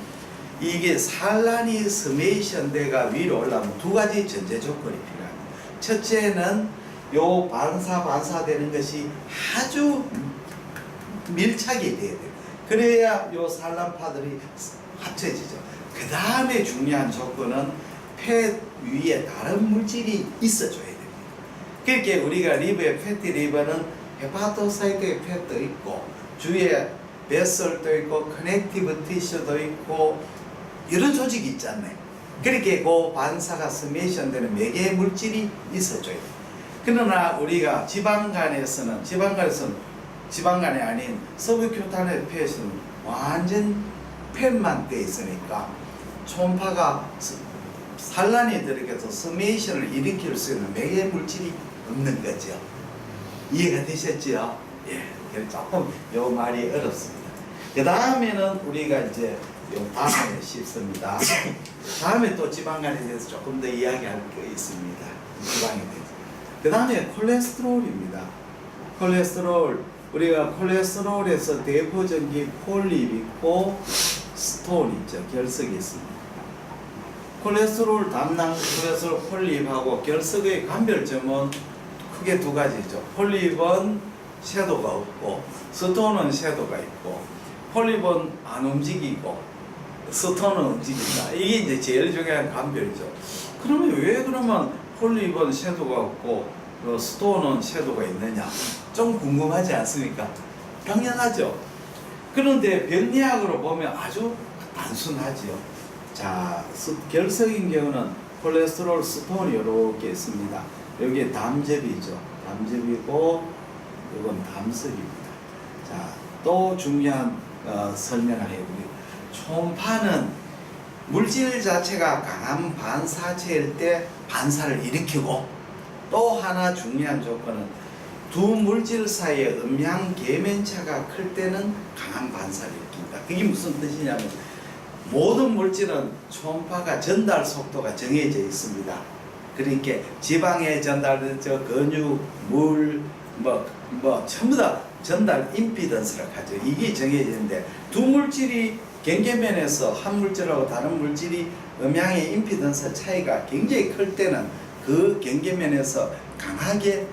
이게 산란이 서메이션 돼가 위로 올라오면 두 가지 전제 조건이 필요합니다. 첫째는 요 반사되는 것이 아주 밀착이 돼야 돼요. 그래야 요 산란파들이 합쳐지죠. 그 다음에 중요한 조건은 폐 위에 다른 물질이 있어줘야 됩니다. 그렇게 우리가 리버의 패티 리버는 헤파토사이트의 팻도 있고 주위에 베설도 있고 커넥티브 티슈도 있고 이런 조직이 있잖아요. 그렇게 그 반사가 스메이션 되는 매개 물질이 있어줘야 돼요. 그러나 우리가 지방간에서는 지방간이 아닌 서브큐타네 팻은 완전 팻만 돼 있으니까 초음파가 산란이 들어가서 스메이션을 일으킬 수 있는 매개 물질이 없는 거죠. 이해가 되셨죠? 예, 조금 요 말이 어렵습니다. 그 다음에는 우리가 이제 요 다음에 씹습니다. 다음에 또 지방간에 대해서 조금 더 이야기할 게 있습니다. 지방에 대해서. 그 다음에 콜레스테롤입니다. 콜레스테롤, 우리가 콜레스테롤에서 대표적인 폴립 있고 스톤 있죠. 결석이 있습니다. 콜레스테롤 담낭 콜레스테롤 폴립하고 결석의 감별점은 크게 두 가지죠. 폴립은 섀도가 없고 스톤은 섀도가 있고, 폴립은 안 움직이고 스톤은 움직인다. 이게 이제 제일 중요한 감별이죠. 그러면 왜 그러면 폴립은 섀도가 없고 스톤은 섀도가 있느냐? 좀 궁금하지 않습니까? 당연하죠. 그런데 병리학으로 보면 아주 단순하지요. 자, 결석인 경우는 콜레스테롤 스톤이 이렇게 있습니다. 여기에 담즙이죠. 담즙이고 이건 담석입니다. 자, 또 중요한 설명을 해보겠습니다. 초음파는 물질 자체가 강한 반사체일 때 반사를 일으키고, 또 하나 중요한 조건은 두 물질 사이의 음양 계면차가 클 때는 강한 반사를 일으킵니다. 그게 무슨 뜻이냐면 모든 물질은 초음파가 전달 속도가 정해져 있습니다. 그러니까 지방에 전달되죠. 근육, 물, 전부 다 전달 임피던스라고 하죠. 이게 정해져 있는데 두 물질이 경계면에서 한 물질하고 다른 물질이 음양의 임피던스 차이가 굉장히 클 때는 그 경계면에서 강하게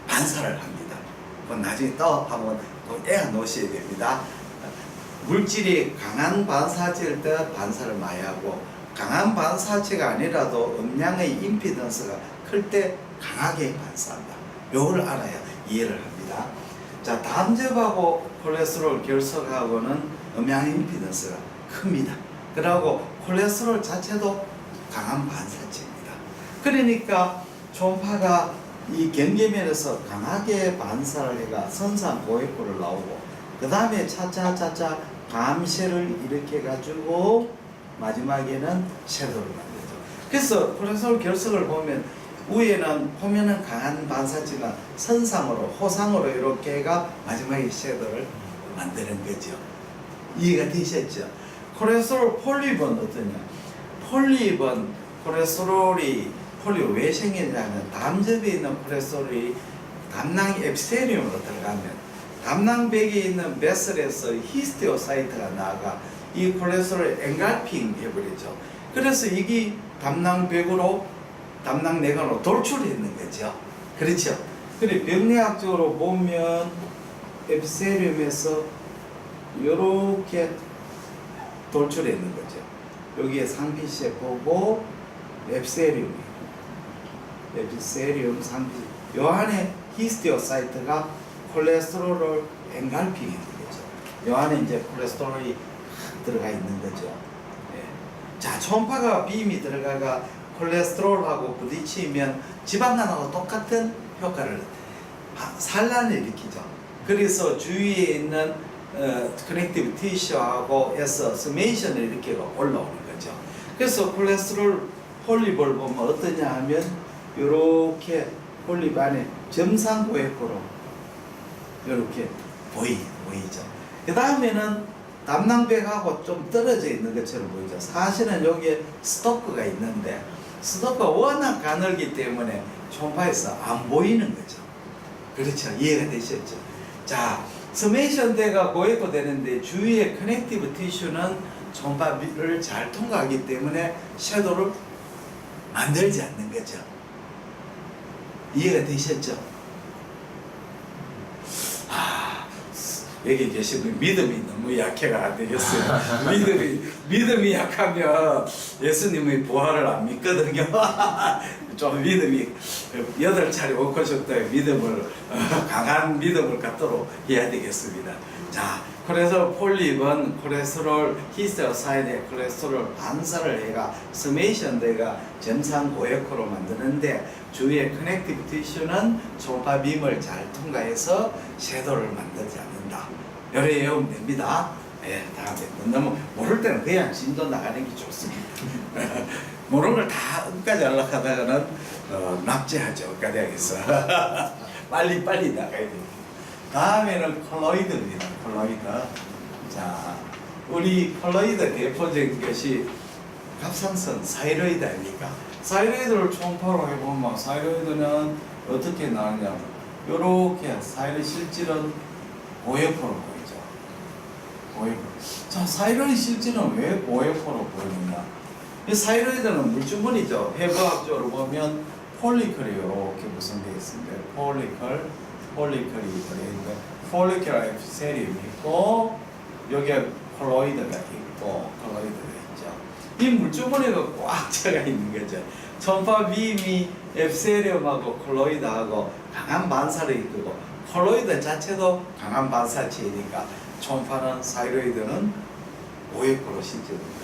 반사를 합니다. 그건 나중에 또 한번 떼어 놓으셔야 됩니다. 물질이 강한 반사체일 때 반사를 많이 하고, 강한 반사체가 아니라도 음양의 임피던스가 클 때 강하게 반사한다. 요걸 알아야 이해를 합니다. 자, 담즙하고 콜레스테롤 결석하고는 음양 임피던스가 큽니다. 그리고 콜레스테롤 자체도 강한 반사체입니다. 그러니까 초음파가 이 경계면에서 강하게 반사를 해가 선상 고획부를 나오고, 그 다음에 차차차차 감쇄를 일으켜 가지고 마지막에는 섀도를 만들죠. 그래서 콜레스테롤 결석을 보면 위에는 보면은 강한 반사체가 선상으로 호상으로 이렇게 해가 마지막에 섀도를 만드는 거죠. 이해가 되셨죠? 콜레스테롤 폴립은 어떠냐? 폴립은 콜레스테롤이 폴립 왜 생기냐면 담즙에 있는 콜레스테롤이 담낭 에피셀리움으로 들어가면 담낭백에 있는 베슬에서 히스테오사이트가 나아가 이 콜레스테롤을 엔갈핑 해버리죠. 그래서 이게 담낭백으로 담낭내관으로 돌출했는 거죠. 그렇죠? 그래 병리학적으로 보면 에피셀리움에서 이렇게 돌출했는 거죠. 여기에 상피세포고 에피셀리움 상피, 요 안에 히스테오사이트가 콜레스테롤을 엔갈핑해 주겠죠. 요 안에 이제 콜레스테롤이 들어가 있는 거죠. 예. 자, 초음파가 빔이 들어가가 콜레스테롤하고 부딪히면 지방간하고 똑같은 효과를 산란을 일으키죠. 그래서 주위에 있는 커넥티브 티슈하고 해서 스메이션을 일으키고 올라오는 거죠. 그래서 콜레스테롤 폴립을 보면 어떠냐 하면 이렇게 폴립 안에 점상고획부로 이렇게 보이죠. 그 다음에는 담낭백하고 좀 떨어져 있는 것처럼 보이죠. 사실은 여기에 스토크가 있는데 스토크가 워낙 가늘기 때문에 초음파에서 안 보이는 거죠. 그렇죠. 이해가 되셨죠? 자, 스메이션대가 고획도 되는데 주위에 커넥티브 티슈는 초음파를 잘 통과하기 때문에 섀도를 만들지 않는 거죠. 이해가 되셨죠? 여기 계시는 믿음이 너무 약해가 안 되겠어요. 믿음이 약하면 예수님의 부활을 안 믿거든요. 좀 믿음이 8차례 오코쇼토의 믿음을 강한 믿음을 갖도록 해야 되겠습니다. 자, 그래서 폴립은 콜레스테롤 히스테오사인의 콜레스테롤 반사를 해가 스메이션 돼가 점상 고액호로 만드는데 주위의 커넥티브 티슈는 초음파 빔을 잘 통과해서 섀도를 만들지 않는다. 요래 외우면 됩니다. 네, 다음에 너무 모를 때는 그냥 진도 나가는 게 좋습니다. 모르는 걸 다 끝까지 하려다가는 납치하죠. 끝까지 하겠어. 빨리 나가야 됩니다. 다음에는 콜로이드입니다. 콜로이드. 자, 우리 콜로이드 대표적인 것이 갑상선 사이로이드 아닙니까? 사이로이드를 초음파로 해보면 사이로이드는 어떻게 나오냐면 요렇게 사이로이드 실질은 고액호로 보이죠. 고액호. 자, 사이로이드 실질은 왜 고액호로 보이느냐? 이 사이로이드는 물주머니죠. 해부학적으로 보면 폴리클이 이렇게 구성되어 있습니다. 폴리클이 들어있는데 폴리큘러 에피셀리움이 있고 여기에 콜로이드가 있고 콜로이드가 있죠. 이 물주머니가 꽉 차가 있는 거죠. 초음파 빔이 에피셀리움하고 콜로이드하고 강한 반사를 이끌고 콜로이드 자체도 강한 반사체이니까 초음파는 사이로이드는 고액호로 실제됩니다.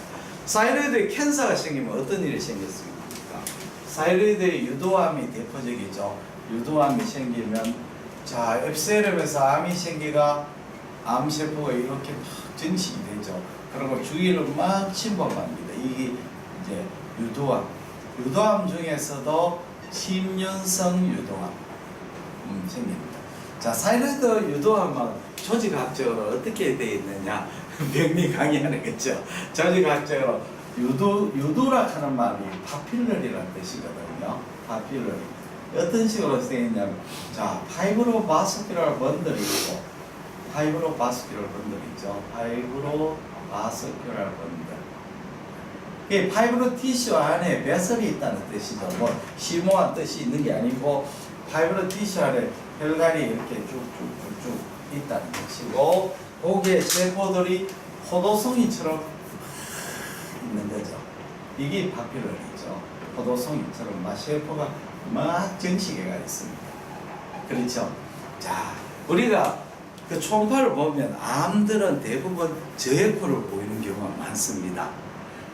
사이로이드에 캔서가 생기면 어떤 일이 생겼습니까? 사이로이드의 유도암이 대표적이죠. 유도암이 생기면 자, 에피셀리움에서 암이 생기가 암세포가 이렇게 막 증식이 되죠. 그리고 주위를 막 침범합니다. 이게 이제 유도암 중에서도 침륜성 유도암 생깁니다. 자, 사이로이드 유도암은 조직학적으로 어떻게 되어 있느냐? 병리 강의하는 거죠. 조직학적으로 유도라 하는 말이 파필러리라는 뜻이거든요. 파필러리. 어떤 식으로 되어 있냐면, 자, 파이브로 바스큘러 번들이 있고, 파이브로 바스큘러 번들이죠. 파이브로 바스큘러 번들. 이 파이브로 티슈 안에 베슬이 있다는 뜻이죠. 뭐 심오한 뜻이 있는 게 아니고 파이브로 티슈 안에 혈관이 이렇게 쭉쭉쭉 있다는 뜻이고, 거기에 세포들이 포도송이처럼 있는 거죠. 이게 파필러리죠. 포도송이처럼 막 세포가 막 정식해가 있습니다. 그렇죠? 자, 우리가 그 초음파를 보면 암들은 대부분 저액호를 보이는 경우가 많습니다.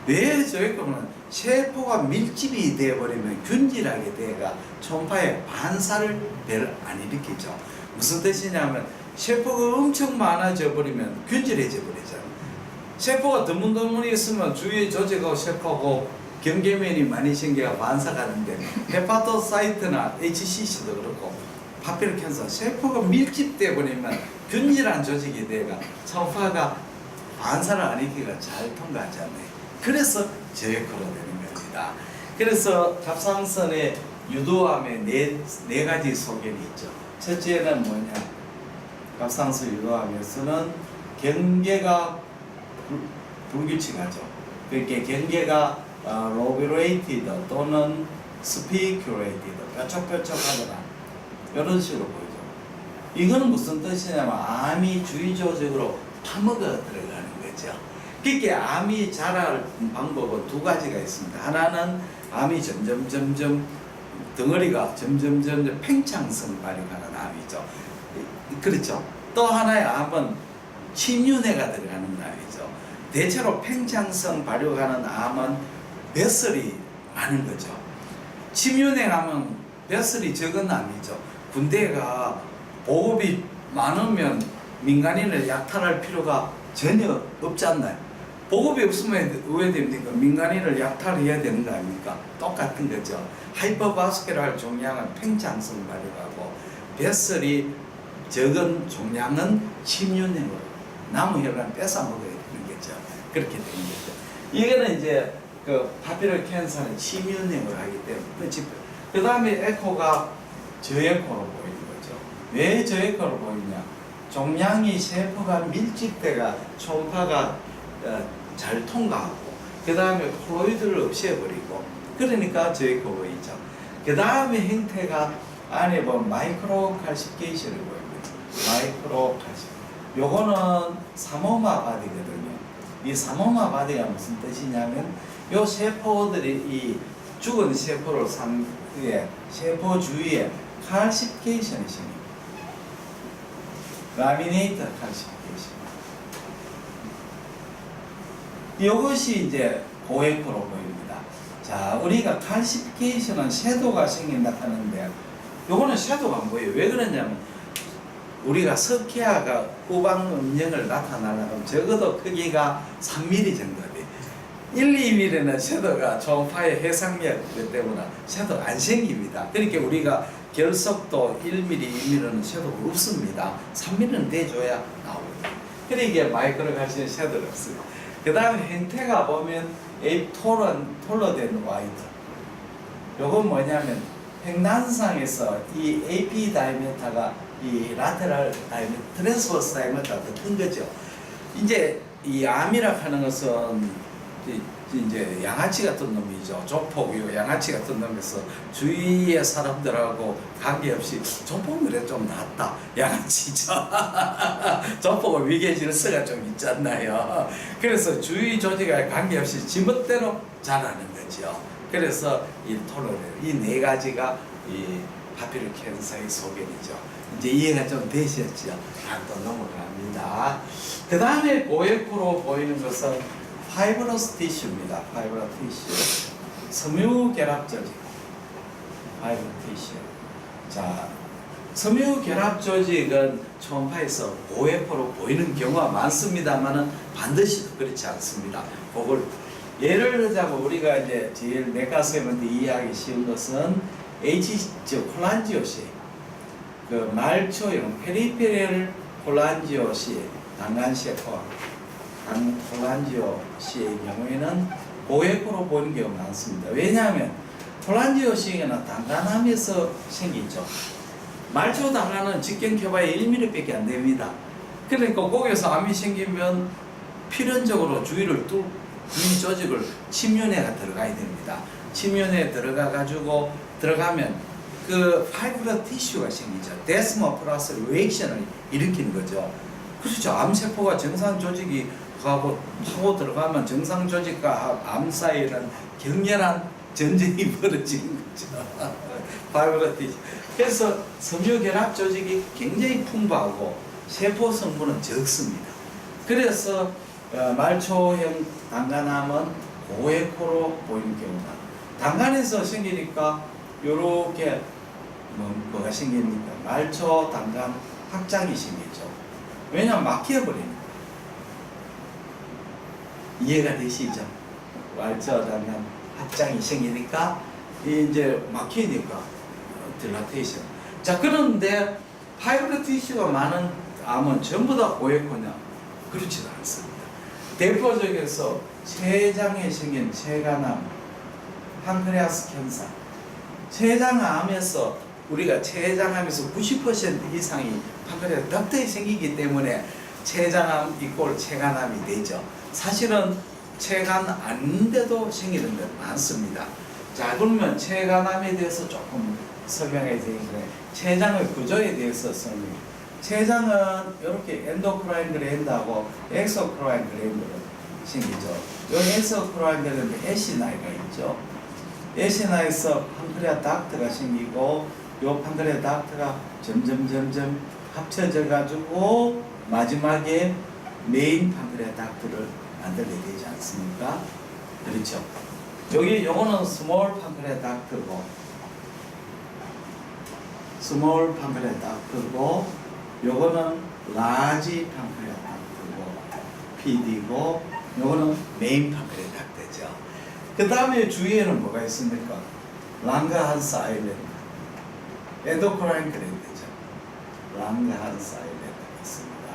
왜 저액호는 세포가 밀집이 되어버리면 균질하게 돼가 초음파에 반사를 별 안 일으키죠. 무슨 뜻이냐면 세포가 엄청 많아져 버리면 균질해져 버리잖아요. 세포가 드문드문 있으면 주위에 조직하고 세포하고 경계면이 많이 생겨가 반사가는데 헤파토사이트나 HCC도 그렇고 파피로 캔서 세포가 밀집돼 버리면 균질한 조직이 돼가 초음파가 반사를 안 일으키기가 잘 통과하지 않아요. 그래서 저액호로 되는 겁니다. 그래서 갑상선의 유도암의 네 가지 소견이 있죠. 첫째는 뭐냐? 갑상선 유도암에서는 경계가 불규칙하죠. 그러니까 경계가 로비레이티드 또는 스피큐레이티드 뾰족뾰족하거나 이런 식으로 보이죠. 이거는 무슨 뜻이냐면 암이 주위 조직으로 파먹어 들어가는 거죠. 그러니까 암이 자랄 방법은 두 가지가 있습니다. 하나는 암이 점점 덩어리가 점점 팽창성 발육하는 암이죠. 그렇죠. 또 하나의 암은 침륜해가 들어가는 암이죠. 대체로 팽창성 발육하는 암은 뱃살이 많은 거죠. 침륜해하면 뱃살이 적은 암이죠. 군대가 보급이 많으면 민간인을 약탈할 필요가 전혀 없지 않나요? 보급이 없으면 왜 됩니까? 민간인을 약탈해야 되는 거 아닙니까? 똑같은 거죠. 하이퍼바스큘러 종양은 팽창성 발육하고 뱃살이 적은 종양은 침륜해로 남은 혈관 뺏어 먹어야 되는 거죠. 그렇게 되는 거죠. 이거는 이제 그 파피럴 캔서는 침륜행을 하기 때문에 그 다음에 에코가 저에코로 보이는 거죠. 왜 저에코로 보이냐? 종양이 세포가 밀집돼가 초음파가 잘 통과하고 그 다음에 콜로이드를 없애버리고 그러니까 저에코 보이죠. 그 다음에 형태가 안에 보면 마이크로 칼시피케이션을 보입니다. 마이크로 칼시피케이션. 요거는 삼호마 바디거든요. 이 삼호마 바디가 무슨 뜻이냐면 요 세포들이 이 죽은 세포를 세포 주위에 칼시피케이션이 생깁니다. 라미네이터 칼시피케이션. 이것이 이제 고에코로 보입니다. 자, 우리가 칼시피케이션은 섀도우가 생긴다 하는데 요거는 섀도우가 안 보여요. 왜 그러냐면 우리가 석회화가 후방 음영을 나타나려면 적어도 크기가 3mm 정도 돼. 1, 2mm는 섀도우가 초음파의 해상력 때문에 섀도우 안 생깁니다. 그러니까 우리가 결속도 1mm, 2mm는 섀도우가 없습니다. 3mm는 돼줘야 나오거든요. 그러니까 마이크로갈시는 섀도우가 없어요. 그 다음에 형태가 보면 톨러된 화이트. 요건 뭐냐면 횡단상에서 이 AP 다이메타가 이 라테랄 다이메타, 트랜스버스 다이메타가 더 큰 거죠. 이제 이 암이라 하는 것은 이제 양아치 같은 놈이죠. 조폭이요, 양아치 같은 놈에서 주위의 사람들하고 관계없이 조폭은 그래 좀 낫다. 양아치죠. 조폭은 위계 질서가 좀 있잖아요. 그래서 주위 조직에 관계없이 지멋대로 잘하는 거죠. 그래서 이 톨러레, 이 네 가지가 이 파피르 캔서의 소견이죠. 이제 이해가 좀 되셨죠? 또 넘어갑니다. 그 다음에 고액으로 보이는 것은 파이브러스 티슈입니다. 파이브러스 티슈. 섬유 결합 조직. 파이브러스 티슈. 자, 섬유 결합 조직은 초음파에서 고액으로 보이는 경우가 많습니다만은 반드시 그렇지 않습니다. 그걸 예를 들자면 우리가 이제 제일 내과 선생님한테 이해하기 쉬운 것은 콜란지오시, 그 말초형 페리페럴 콜란지오시, 당간세포, 콜란지오시의 경우에는 고액으로 보이는 경우가 많습니다. 왜냐하면 콜란지오시는 단단함에서 생기죠. 말초 단간은 직경켜봐야 1mm밖에 안 됩니다. 그러니까 거기서 암이 생기면 필연적으로 주위 조직을 침륜해가 들어가야 됩니다. 침륜에 들어가면 그 파이브러 티슈가 생기죠. 데스모 플러스 리액션을 일으키는 거죠. 그렇죠. 암세포가 정상 조직이 하고 들어가면 정상 조직과 암 사이에는 격렬한 전쟁이 벌어지는 거죠. 파이브러 티슈. 그래서 섬유결합 조직이 굉장히 풍부하고 세포 성분은 적습니다. 그래서 말초형 단간암은 고에코로 보이는 경우다. 단간에서 생기니까 요렇게 뭐가 생깁니까? 말초 단간 확장이 생기죠. 왜냐하면 막혀버리니까. 이해가 되시죠? 말초 단간 확장이 생기니까 이제 막히니까 딜라테이션. 자, 그런데 파이브러 티슈가 많은 암은 전부 다 고에코냐? 그렇지도 않습니다. 대표적에서 췌장에 생긴 췌간암, 판크레아스 캔서. 췌장암에서 우리가 췌장암에서 90% 이상이 판크레아스 덕트에 생기기 때문에 췌장암 이꼴 췌간암이 되죠. 사실은 췌간 아닌데도 생기는 건 많습니다. 자, 그러면 췌간암에 대해서 조금 설명해 드리겠습니다. 췌장의 구조에 대해서 설명. 췌장은 이렇게 엔도크라인 그랜드하고 엑소크라인 그랜드가 생기죠. 이 엑소크라인 그랜드 에시나이가 있죠. 에시나에서 판크레아 닥트가 생기고 이 판크레아 닥트가 점점 합쳐져 가지고 마지막에 메인 판크레아 닥트를 만들게 되지 않습니까? 그렇죠. 요거는 스몰 판크레아 닥트고 요거는 라지 판크레아 닥트고 PD고 요거는 메인 판크레아 닥트죠. 그 다음에 주위에는 뭐가 있습니까? 랑가한스 아일랜드, 엔도크라인 그랜드죠. 랑가한스 아일랜드가 있습니다.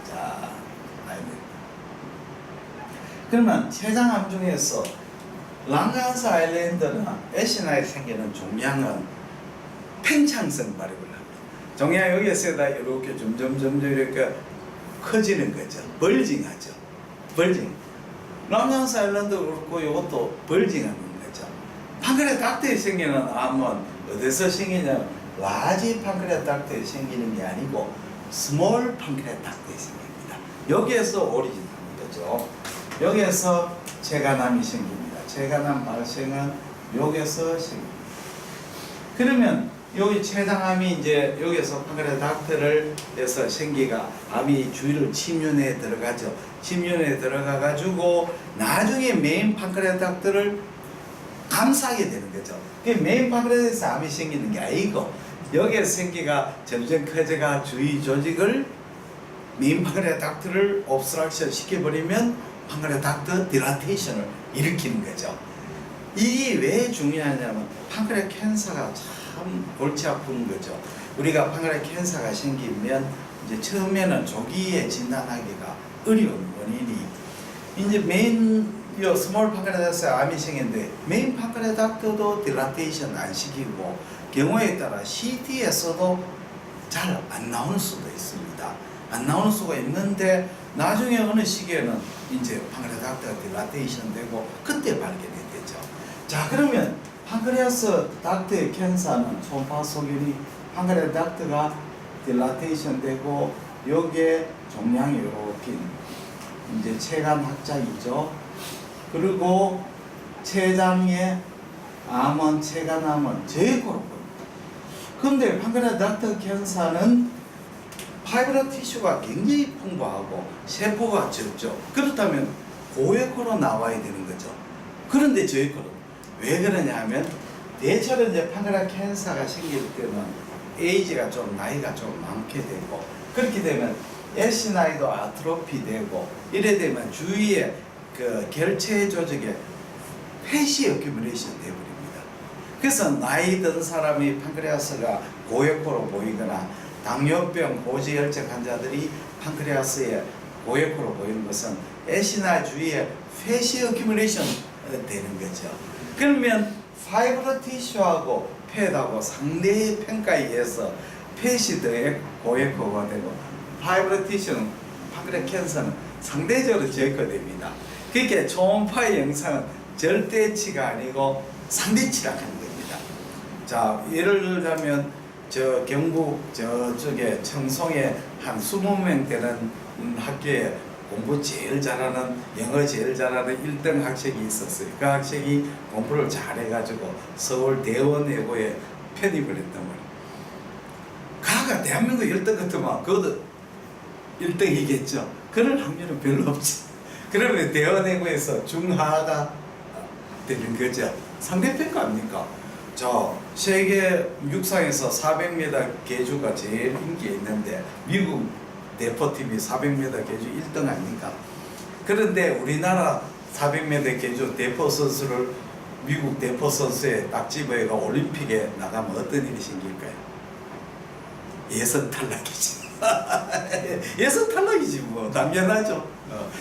자, 아일랜드. 그러면 췌장암 중에서 랑가한스 아일랜드나 에시나에 생기는 종양은 팽창성 발육을 합니다. 종양 여기에서다 이렇게 점점 이렇게 커지는 거죠. 벌징하죠. 벌징. 랑가한스 아일랜드도 그렇고 이것도 벌징하는 거죠. 판크레아 닥트에 생기는 암은 어디서 생기냐면 라지 판크레아 닥트에 생기는 게 아니고 스몰 판크레아스 닥터에 생깁니다. 여기에서 오리진하는 거죠. 여기에서 체간암이 생깁니다. 체간암 발생은 여기서 생깁니다. 그러면 여기 췌장암이 이제 여기서 판크레아스 닥터를 해서 생기가 암이 주위를 침륜에 들어가죠. 침륜에 들어가 가지고 나중에 메인 판크레아스 닥터를 감싸게 되는 거죠. 그 메인 판크레아스에서 암이 생기는 게 아니고 여기에서 생기가 점점 커져가 주위 조직을 메인 판크레아스 닥터를 옵스트럭션 시켜버리면 판크레아스 닥터 디라테이션을 일으키는 거죠. 이게 왜 중요하냐면 판크레아스 캔서가 참 골치 아픈 거죠. 우리가 판크레아스 캔서가 생기면 이제 처음에는 조기에 진단하기가 어려운 원인이 이제 메인 스몰 판크레아스 암이 생겼는데 메인 판크레아스 닥터도 디라테이션 안 시키고 경우에 따라 CT에서도 잘 안 나오는 수도 있습니다. 안 나오는 수가 있는데 나중에 어느 시기에는 이제 판크레아스 닥터가 디라테이션 되고 그때 발견이 되죠. 자, 그러면 판크레아스 닥터의 캔서는 초음파 소견이 판크레아스 닥터가 딜라테이션 되고 여기에 종양이 이렇게 이제 체간 확장이죠. 그리고 췌장의 암은 체간암은 제거로 보입니다. 그런데 판크레아스 닥터 캔서는 파이브러 티슈가 굉장히 풍부하고 세포가 적죠. 그렇다면 고에코로 나와야 되는 거죠. 그런데 저희코는 왜 그러냐 하면 대체로 이제 판크레아스 캔서가 생길 때는 에이지가 좀 나이가 좀 많게 되고 그렇게 되면 에시나이도 아트로피 되고 이래 되면 주위에 그 결체 조직에 폐시 어큐뮬레이션 되어버립니다. 그래서 나이 든 사람이 판크레아스가 고에코로 보이거나 당뇨병 고지혈증 환자들이 판크레아스에 고에코로 보이는 것은 에시나 주위에 폐시 어큐뮬레이션 되는 거죠. 그러면 파이브러 티슈하고 팻하고 상대의 평가에 의해서 팻이 더 고에코가 되고 파이브러 티슈는 판크레아스 캔서는 상대적으로 제거됩니다. 그러니까 초음파의 영상은 절대치가 아니고 상대치라 하는 겁니다. 자, 예를 들자면 저 경북 저쪽에 청송에 한 20명 되는 학교에 공부 제일 잘하는 영어 제일 잘하는 1등 학생이 있었어요. 그 학생이 공부를 잘해가지고 서울 대원예고에 편입을 했단 말이에요. 가가 대한민국 1등 같으면 그것도 1등이겠죠. 그럴 확률은 별로 없지. 그러면 대원예고에서 중하가 되는 거죠. 상대평가 아닙니까? 자, 세계 육상에서 400m 계주가 제일 인기에 있는데 미국 대표팀이 400m 계주 1등 아닙니까? 그런데 우리나라 400m 계주 대표 선수를 미국 대표 선수에 딱 집어가 올림픽에 나가면 어떤 일이 생길까요? 예선 탈락이지. 예선 탈락이지 뭐 당연하죠.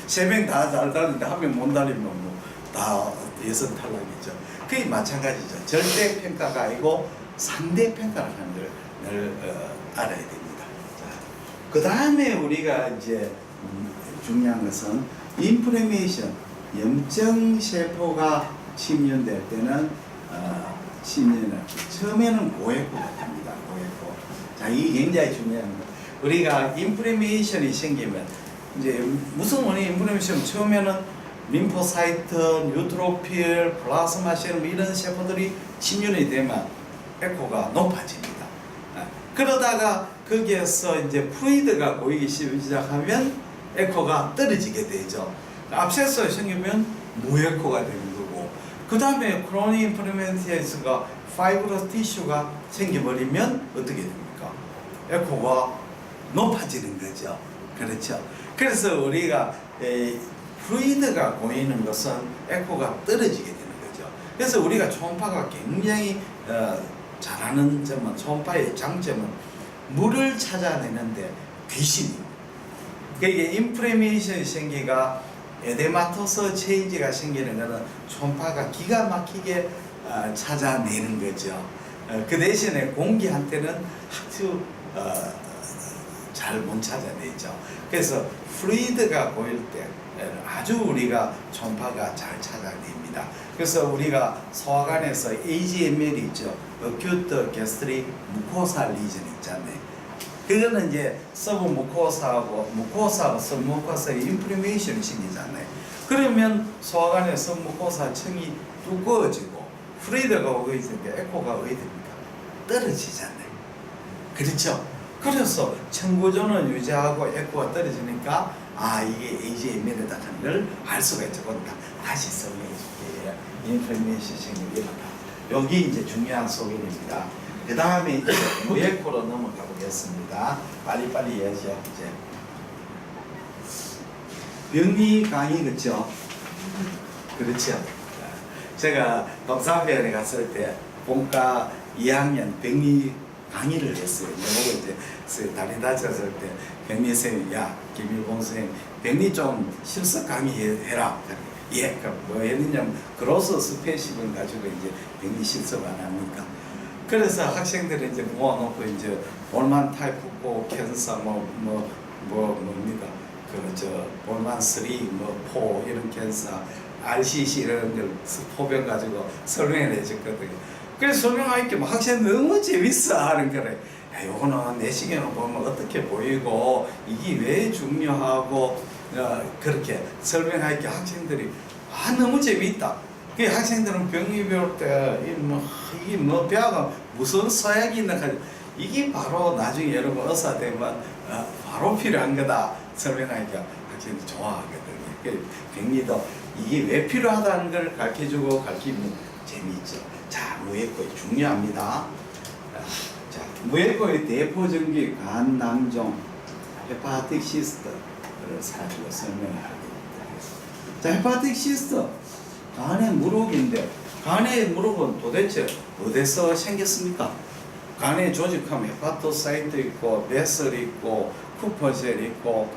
3명 다 잘 달리는데 1명 못 달리면 뭐 다 예선 탈락이죠. 그게 마찬가지죠. 절대 평가가 아니고 상대 평가라는 걸 알아야 됩니다. 그 다음에 우리가 이제 중요한 것은 인플레메이션, 염증 세포가 침륜될 때는 침륜을 처음에는 고에코가 됩니다. 고에코. 자, 이게 굉장히 중요한 거. 우리가 인플레메이션이 생기면 이제 무슨 원인 인플레메이션 처음에는 림포사이트, 뉴트로필, 플라즈마 세럼 이런 세포들이 침륜이 되면 에코가 높아집니다. 그러다가 거기에서 이제 플루이드가 고이기 시작하면 에코가 떨어지게 되죠. 압세서 생기면 무에코가 되는 거고, 그 다음에 크로닉 인플레멘티에스가 파이브러스 티슈가 생겨버리면 어떻게 됩니까? 에코가 높아지는 거죠. 그렇죠. 그래서 우리가 플루이드가 고이는 것은 에코가 떨어지게 되는 거죠. 그래서 우리가 초음파가 굉장히 잘하는 점은, 초음파의 장점은 물을 찾아내는데 귀신입니다. 그러니까 인플레메이션이 생기가 에데마토스 체인지가 생기는 것은 초음파가 기가 막히게 찾아내는 거죠. 그 대신에 공기한테는 아주 잘 못 찾아내죠. 그래서 플루이드가 고일 때 아주 우리가 초음파가 잘 찾아냅니다. 그래서 우리가 소화관에서 AGML이 있죠. 어큐트 게스트릭 무코사 리전 있잖아요. 그거는 이제 서브 무코사하고 서브무코사의 인플레메이션이 생기잖아요. 그러면 소화관의 서브무코사 층이 두꺼워지고 프루이드가 오게 되는데 에코가 오게 됩니다. 떨어지잖아요. 그렇죠? 그래서 청구조는 유지하고 에코가 떨어지니까 이게 AGM이다 하는 걸 알 수가 있죠. 다시 설명해 줄게요. 인플레메이션 생깁니다. 여기 이제 중요한 소견입니다. 그 다음에 이제 무에코로 넘어가 보겠습니다. 빨리빨리 해야죠. 이제 병리 강의 그렇죠? 그렇죠. 제가 검사병원에 갔을 때 본과 2학년 병리 강의를 했어요. 내가 이제 다리 다쳤을 때 병리 선생님, 야 김일봉 선생님, 병리 좀 실습 강의해라. 예, 그럼 뭐 했느냐면 그로서 스페시을 가지고 이제 병리 실습 안 합니까? 그래서 학생들이 이제 모아놓고 이제 볼만 타입 4 캔서 뭡니다. 볼만 3 4 이런 캔서 RCC 이런 걸 포병 가지고 설명을 해줬거든요. 그래서 설명하니까 뭐 학생들 너무 재밌어 하는 거래. 요거는 내시경으로 보면 어떻게 보이고 이게 왜 중요하고 그렇게 설명하니까 학생들이 너무 재밌다. 그 학생들은 병리 배울 때 이게 뭐 배아가 무슨 서약이 있나 가지고 이게 바로 나중에 여러분 의사 되면 바로 필요한 거다 설명하니까 학생들이 좋아하거든요. 병리도 이게 왜 필요하다는 걸 가르쳐주고 가르치면 재미있죠. 자, 무에코이 중요합니다. 자, 무에코의 대표적인 간낭종 헤파틱 시스트를 가지고 설명하겠습니다. 자, 헤파틱 시스트 간의 무릎인데 간의 무릎은 도대체 어디서 생겼습니까? 간의 조직하면 헤파토사이트 있고 베슬 있고 쿠퍼셀 있고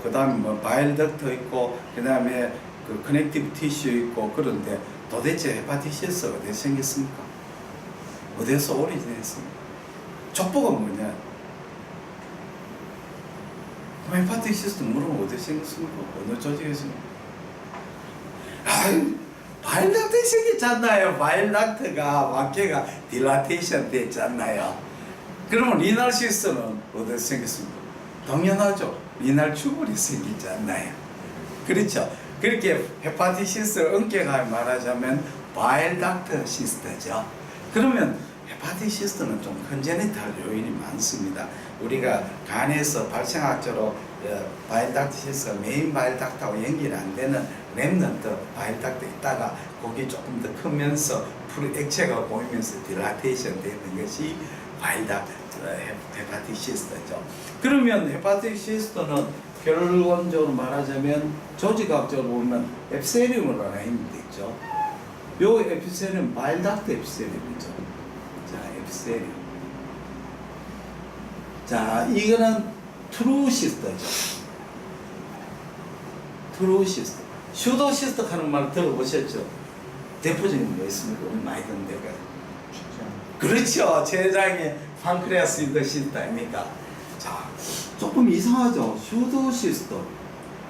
그 다음에 뭐 바일덕트 있고 그 다음에 그 커넥티브 티슈 있고 그런데 도대체 헤파티시스가 어디서 생겼습니까? 어디서 오리진했습니까? 족보가 뭐냐? 헤파티시스 무릎은 어디서 생겼습니까? 어느 조직에서? 바일닥트 생겼잖아요. 바일닥트가 완쾌가 딜라테이션 됐잖아요. 그러면 리날 시스는 어디서 생겼습니까? 당연하죠. 리날 튜블이 생기잖아요. 그렇죠. 그렇게 헤파티시스를 엄격하게 말하자면 바일닥트 시스트죠. 그러면 헤파티시스는 좀 컨제니탈 요인이 많습니다. 우리가 간에서 발생학적으로 바일닥트 시스가 메인 바일닥트하고 연결이 안 되는 렘넌트 바일닥트 있다가 거기 조금 더 크면서 액체가 보이면서 딜라테이션 되는 것이 헤파티시스죠. 그러면 헤파티시스는 결론적으로 말하자면 조직학적으로 보면 앱세리움으로 나뉘는 데 있죠. 요 에피세리움 바일닥트 에피세리움이죠. 자, 에피세리움. 자, 이거는 트루시스트죠. 트루시스트. 슈도시스트 하는 말 들어보셨죠? 대표적인 거 있습니까? 우리 많이 듣는 데가. 그렇죠. 췌장에 판크레아스 인더시스트 아닙니까? 자, 조금 이상하죠.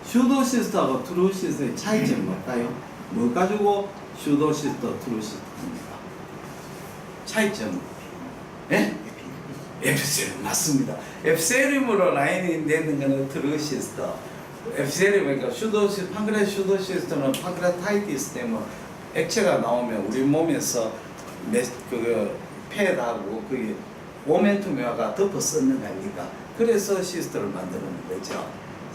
슈도시스트하고 트루시스트의 차이점이 뭘까요? 뭐 가지고 슈도시스트, 트루시스트입니까? 차이점. 예? 에피세리움 맞습니다. 에피세리움으로 라인이 되는 것은 트루시스트. 에피세리움이니까 판크레아스 슈도시스트는 판크레아타이티스 때문에 액체가 나오면 우리 몸에서 폐하고 그게 모멘툼화가 덮어 썼는 거 아닙니까? 그래서 시스트를 만드는 거죠.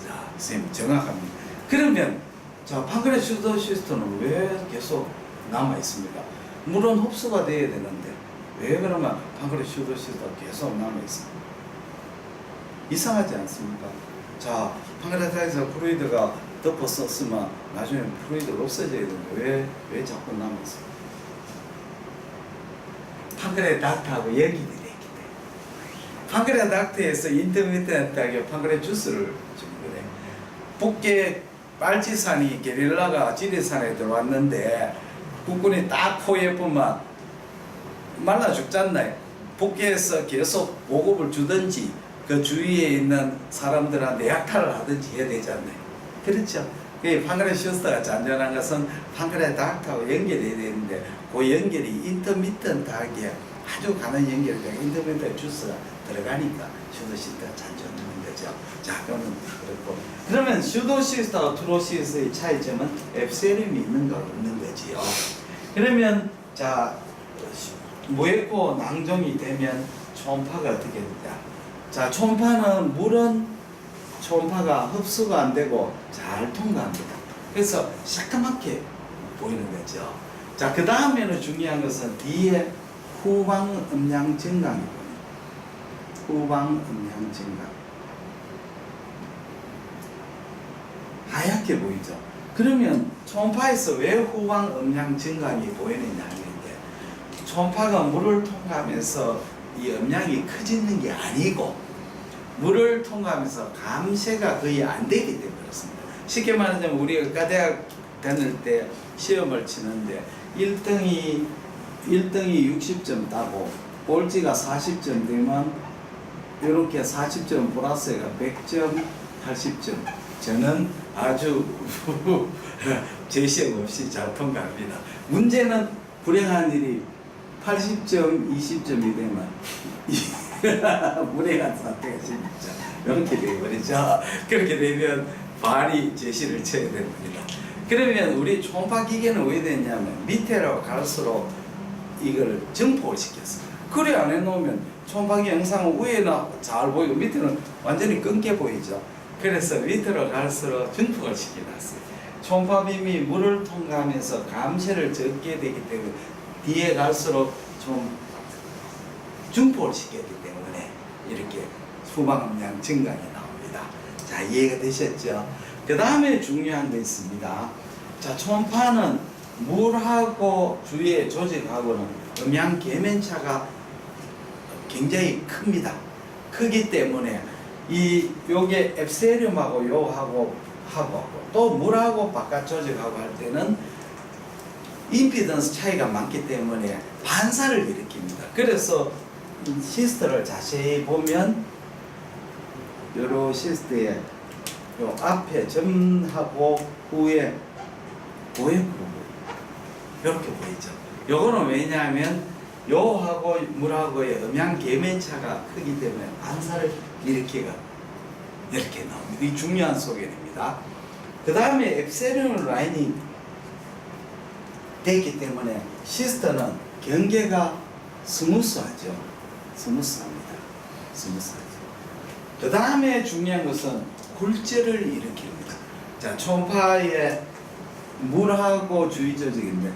자, 선생님 정확합니다. 그러면 자, 판크레아스 슈도시스트는 왜 계속 남아 있습니까? 물론 흡수가 돼야 되는데 왜 그러면 판크레아스 슈도시스트가 계속 남아 있습니까? 이상하지 않습니까? 자, 판크레아타이티스 프루이드가 덮어 썼으면 나중에 프루이드가 없어져야 되는데 왜 자꾸 남아 있습니까? 판크레아닥트하고 연결이 되기 때문에 판크레아닥트에서 인터미디언트하게 판크레아 주스를 주는 거래. 북계 빨치산이 게릴라가 지리산에 들어왔는데 국군이 딱 포위해보면 말라 죽잖아요. 북계에서 계속 보급을 주든지 그 주위에 있는 사람들한테 약탈을 하든지 해야 되잖아요. 그렇죠. 판크레아슈스가 잔존한 것은 판크레아닥트하고 연결이 되는데 그 연결이 인터미디언트하게 아주 가는 연결되고 인터넷에 주스가 들어가니까 슈도시스트가 자주 없는 거죠. 자, 그러면 그렇고 그러면 슈도시스트와 트로시스의 차이점은 앱세륨이 있는가 없는 거지요. 그러면 자 무했고 낭종이 되면 초음파가 어떻게 됩니까? 자, 초음파는 물은 초음파가 흡수가 안 되고 잘 통과합니다. 그래서 새까맣게 보이는 거죠. 자, 그 다음에는 중요한 것은 뒤에 후방 음량 증강이 보입니다. 후방 음량 증강. 하얗게 보이죠. 그러면 초음파에서 왜 후방 음량 증강이 보이느냐 하는데, 초음파가 물을 통과하면서 이 음량이 커지는 게 아니고 물을 통과하면서 감쇄가 거의 안 되기 때문에 그렇습니다. 쉽게 말하자면 우리가 과대학 다닐 때 시험을 치는데 1등이 60점 따고 꼴찌가 40점 되면 이렇게 40점 플러스가 100점, 80점. 저는 아주 제시험 없이 잘 통과합니다. 문제는 불행한 일이 80점, 20점이 되면 불행한 사태가 생기죠. 이렇게 되어버리죠. 그렇게 되면 발이 제시를 쳐야 됩니다. 그러면 우리 초음파 기계는 왜 됐냐면 밑으로 갈수록 이걸 증폭을 시켰어요. 그래 안 해놓으면 초음파 기계 영상은 위에는 잘 보이고 밑에는 완전히 끊겨 보이죠. 그래서 밑으로 갈수록 증폭을 시켜놨어요. 초음파 빔이 물을 통과하면서 감쇄를 적게 되기 때문에 뒤에 갈수록 좀 증폭을 시켰기 때문에 이렇게 후방 음량 증강이 나옵니다. 자, 이해가 되셨죠? 그 다음에 중요한 게 있습니다. 자, 초음파는 물하고 주위의 조직하고는 음양 계면차가 굉장히 큽니다. 크기 때문에 요게 앱세륨하고 요하고 또 물하고 바깥 조직하고 할 때는 임피던스 차이가 많기 때문에 반사를 일으킵니다. 그래서 시스트를 자세히 보면 요런 시스트에 요 앞에 점하고 후에 고액으로 이렇게 보이죠. 요거는 왜냐하면 요하고 물하고의 음양 계면차가 크기 때문에 반사를 일으키가 이렇게 나옵니다. 이 중요한 소개입니다. 그 다음에 앱세륨 라인이 되기 때문에 시스터는 경계가 스무스하죠. 스무스합니다. 그 다음에 중요한 것은 굴절을 일으킵니다. 자, 초음파의 물하고 주위 조직인데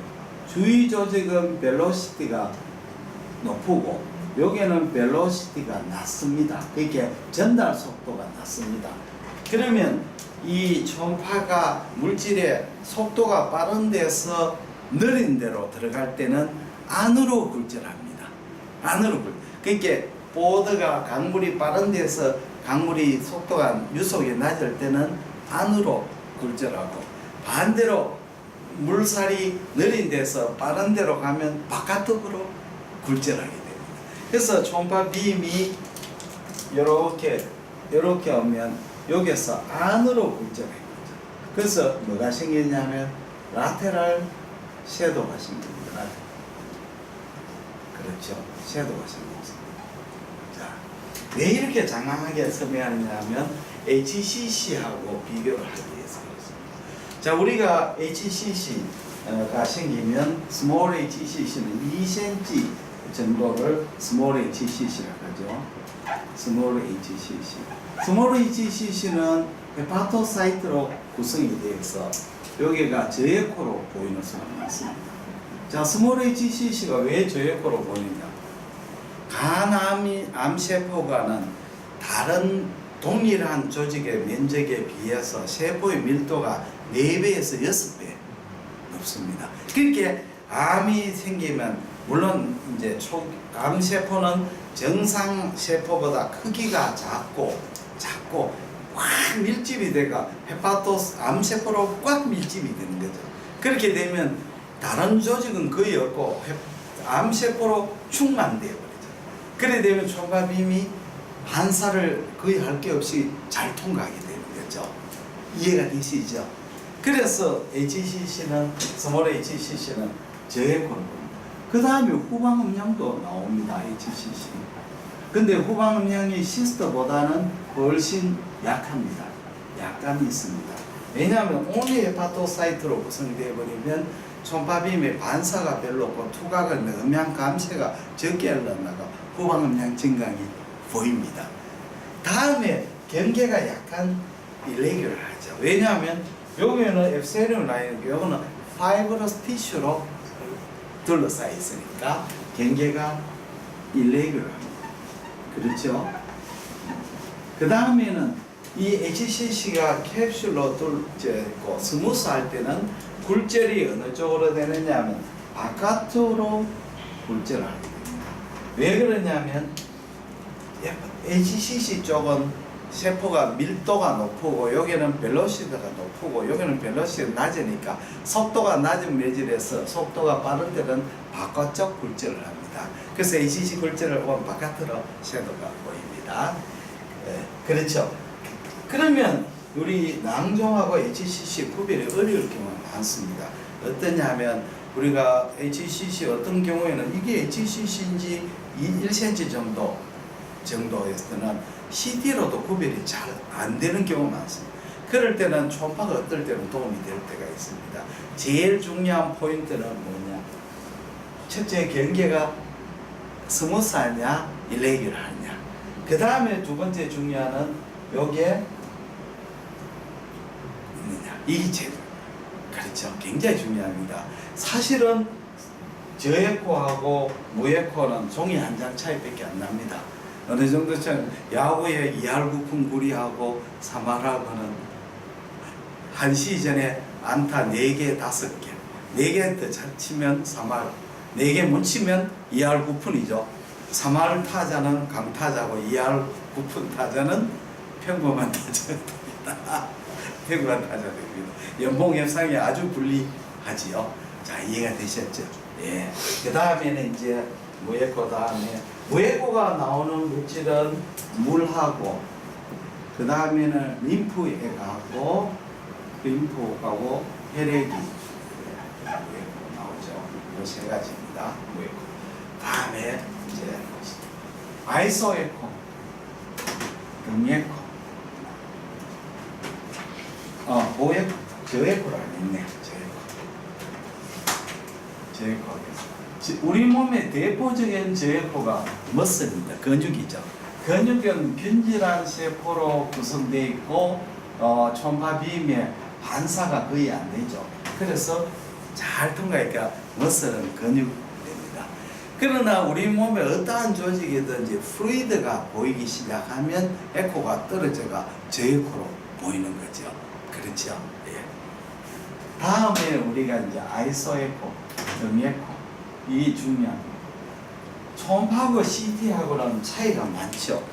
주위 조직은 벨로시티가 높고 여기는 벨로시티가 낮습니다. 그러니까 전달 속도가 낮습니다. 그러면 이 초음파가 물질의 속도가 빠른 데서 느린 데로 들어갈 때는 안으로 굴절합니다. 안으로 굴절. 그러니까 보드가 강물이 빠른 데서 강물이 속도가 유속이 낮을 때는 안으로 굴절하고 반대로 물살이 느린 데서 빠른 데로 가면 바깥으로 굴절하게 됩니다. 그래서 초음파 빔이 이렇게 오면 여기서 안으로 굴절해요. 그래서 뭐가 생겼냐면 라테랄 섀도우가 생깁니다. 그렇죠. 섀도우가 생겼습니다. 자, 왜 이렇게 장황하게 설명하느냐면 HCC하고 비교를 하기 위해서 그렇습니다. 자, 우리가 HCC가 생기면 스몰 HCC는 2cm 정도를 스몰 HCC라고 하죠. 스몰 HCC. 스몰 HCC는 헤파토사이트로 구성이 되어서 여기가 저해코로 보이는 수가 많습니다. 자, 스몰 HCC가 왜 저해코로 보이느냐? 간암세포가는 다른 동일한 조직의 면적에 비해서 세포의 밀도가 4배에서 6배 높습니다. 그러니까 암이 생기면 물론 이제 암세포는 정상 세포보다 크기가 작고 꽉 밀집이 돼가 암세포로 꽉 밀집이 되는 거죠. 그렇게 되면 다른 조직은 거의 없고 암세포로 충만되어 버리죠. 그래 되면 초음파빔이 반사를 거의 할 게 없이 잘 통과하게 되는 거죠. 이해가 되시죠? 그래서 HCC는 스몰 HCC는 저해코로 봅니다. 그 다음에 후방 음량도 나옵니다. HCC. 근데 후방 음량이 시스터보다는 훨씬 약합니다. 약감이 있습니다. 왜냐하면 온리 헤파토사이트로 구성되어 버리면 초음파빔의 반사가 별로 없고 투각은 음량 감쇄가 적게 흘러나가 후방 음량 증강이 보입니다. 다음에 경계가 약간 일레귤러하죠. 왜냐하면 여기는 앱세리움 라인이고 여기는 파이브러스 티슈로 둘러싸여 있으니까 경계가 일레귤러합니다. 그렇죠? 그 다음에는 이 HCC가 캡슐로 둘째고 스무스 할 때는 굴절이 어느 쪽으로 되느냐 하면 바깥으로 굴절을 하게 됩니다. 왜 그러냐면 HCC 쪽은 세포가 밀도가 높고 여기는 벨로시티가 높고 여기는 벨로시티가 낮으니까 속도가 낮은 매질에서 속도가 빠른 때는 바깥쪽 굴절을 합니다. 그래서 HCC 굴절을 보면 바깥으로 섀도우가 보입니다. 그렇죠. 그러면 우리 낭종하고 HCC 구별이 어려울 경우가 많습니다. 어떠냐 하면 우리가 HCC 어떤 경우에는 이게 HCC인지 1cm 정도에서는 CT로도 구별이 잘 안 되는 경우가 많습니다. 그럴 때는 초음파가 어떨 때는 도움이 될 때가 있습니다. 제일 중요한 포인트는 뭐냐? 첫째, 경계가 스무스하냐, 일레귤러하냐. 그 다음에 두 번째 중요한 요게 이게 제일 그렇죠. 굉장히 중요합니다. 사실은 저에코하고 무에코는 종이 한 장 차이밖에 안 납니다. 어느 정도 참 야구의 2할 9푼 구리하고 3할하고는 한 시즌에 안타 4개, 5개 4개 더 잘 치면 3할 4개 못 치면 2할 9푼이죠. 3할 타자는 강타자고 2할 9푼 타자는 평범한 타자입니다. 평범한 타자입니다. 연봉 협상이 아주 불리하지요. 자, 이해가 되셨죠? 예. 그 다음에는 이제 무에코 다음에 무에코가 나오는 물질은 물하고 그 다음에는 림프액하고 림프하고 혈액이 무에코 나오죠. 이 세 가지입니다. 무에코. 다음에 이제 아이소에코, 음에코, 보에코, 저에코라고 있네. 저에코. 우리 몸의 대표적인 저에코가 머슬입니다. 근육이죠. 근육은 균질한 세포로 구성되어 있고 초음파빔의 반사가 거의 안 되죠. 그래서 잘 통과하니까 머슬은 근육입니다. 그러나 우리 몸에 어떠한 조직이든지 플루이드가 보이기 시작하면 에코가 떨어져가 저에코로 보이는 거죠. 그렇죠? 예. 다음에 우리가 이제 아이소에코, 음에코 이 중요합니다. 초음파하고 CT하고는 차이가 많죠.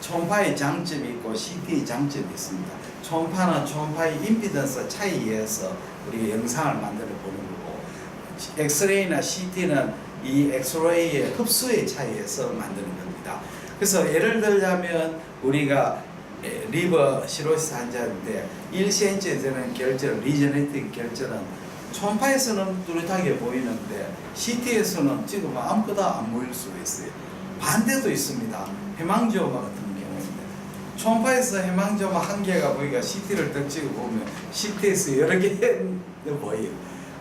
초음파의 장점이 있고 CT의 장점이 있습니다. 초음파는 초음파의 임피던스 차이에서 우리가 영상을 만들어 보는 거고 엑스레이나 CT는 이 엑스레이의 흡수의 차이에서 만드는 겁니다. 그래서 예를 들자면 우리가 리버 시로시스 환자인데 1cm에 되는 결절, 리제네틱 결절은 초음파에서는 뚜렷하게 보이는데 CT에서는 찍으면 아무것도 안 보일 수가 있어요. 반대도 있습니다. 해망지오마 같은 경우인데 초음파에서 해망지오마 한 개가 보이니까 CT를 딱 찍어보면 CT에서 여러 개 보여요.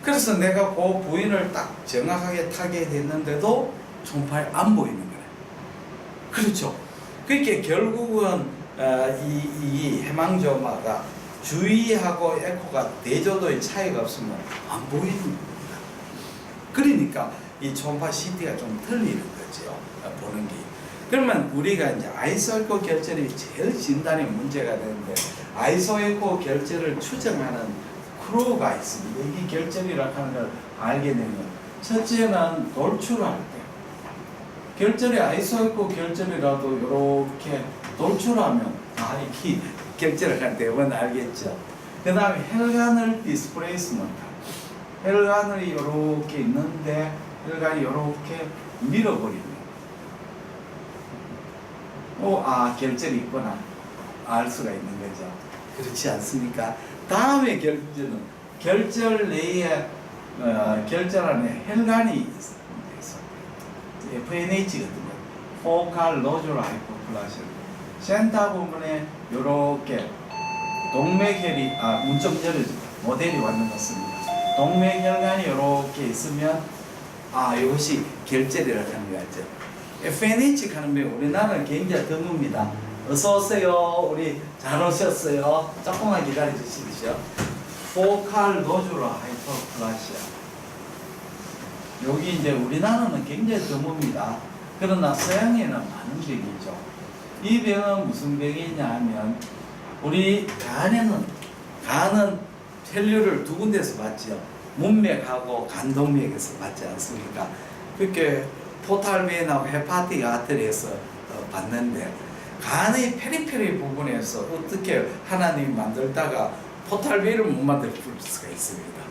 그래서 내가 그 부위를 딱 정확하게 타겟했는데도 초음파에 안 보이는 거예요. 그렇죠. 그러니까 결국은 이 해망지오마가 주위하고 에코가 대조도의 차이가 없으면 안 보이는 겁니다. 그러니까 이 초음파 CT가 좀 틀리는 거죠. 보는 게. 그러면 우리가 이제 아이소에코 결절이 제일 진단에 문제가 되는데 아이소에코 결절을 추정하는 크루가 있습니다. 이게 결절이라고 하는 걸 알게 되면 첫째는 돌출할 때 결절이 아이소에코 결절이라도 이렇게 돌출하면 이렇게 결절을 할 때 여러분 알겠죠? 그 다음에 혈관을 디스플레이스먼트 혈관이 이렇게 있는데 혈관이 이렇게 밀어버립니다. 결절이 있구나 알 수가 있는 거죠. 그렇지 않습니까? 다음에 결절은 결절 내에 결절 안에 혈관이 있습니다. FNH거든요. 포칼 노즐 하이퍼플라시아. 센터 부분에 요렇게 동맥혈이 문좀 열어주고 모델이 왔는 것 같습니다. 동맥혈관이 이렇게 있으면 이것이 결절이라는 거 같죠. FNH 가는 병 우리나라는 굉장히 드뭅니다. 어서 오세요. 우리 잘 오셨어요. 조금만 기다려 주시죠. 포칼 노즐 하이퍼플라시아. 여기 이제 우리나라는 굉장히 드뭅니다. 그러나 서양에는 많은 병이죠. 이 병은 무슨 병이냐 하면 우리 간은 혈류를 두 군데서 받죠. 문맥하고 간동맥에서 받지 않습니까? 그렇게 포탈벤하고 헤파틱 아트리에서 받는데 간의 페리페리 부분에서 어떻게 하나님 만들다가 포탈벤을 못 만들 수가 있습니다.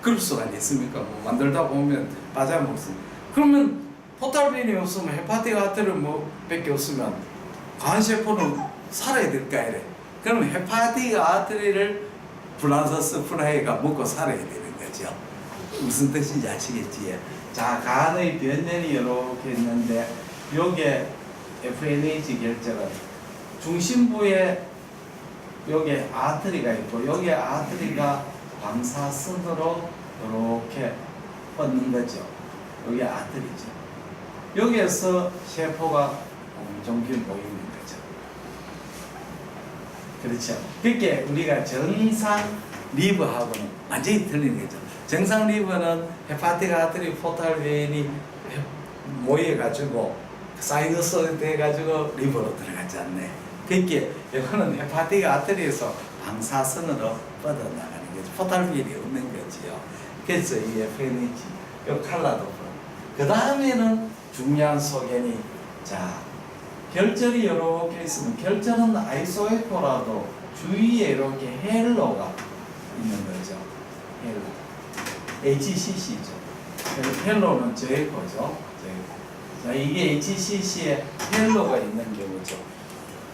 그럴 수가 있습니까? 뭐 만들다 보면 빠져먹습니다. 그러면 포탈벤이 없으면 헤파틱 아트리 밖에 없으면 간세포는 살아야 될까 이래. 그러면 헤파틱 아트리를 플란서스 프라이가 먹고 살아야 되는 거죠. 무슨 뜻인지 아시겠지? 자, 간의 변연이 이렇게 있는데 요게 FNH 결절은 중심부에 요게 아트리가 있고 요게 아트리가 방사선으로 이렇게 뻗는 거죠. 요게 아트리죠. 여기에서 세포가 엄청 길 보이는 거죠. 그렇죠. 그게 우리가 정상 리버하고는 완전히 틀린 거죠. 정상 리버는 헤파틱 아트리 포탈벤이 모여가지고 사이너스 돼가지고 리버로 들어가지 않네. 그게 이거는 헤파틱 아트리에서 방사선으로 뻗어나가는 거죠. 포탈벤이 없는 거지요. 그래서 이 FNH, 이 칼라도 그 다음에는 중요한 소견이 자. 결절이 이렇게 있으면 결절은 아이소에코라도 주위에 이렇게 헬로가 있는 거죠. 헬로. HCC죠. 헬로는 저 에코죠. 자, 이게 HCC에 헬로가 있는 경우죠.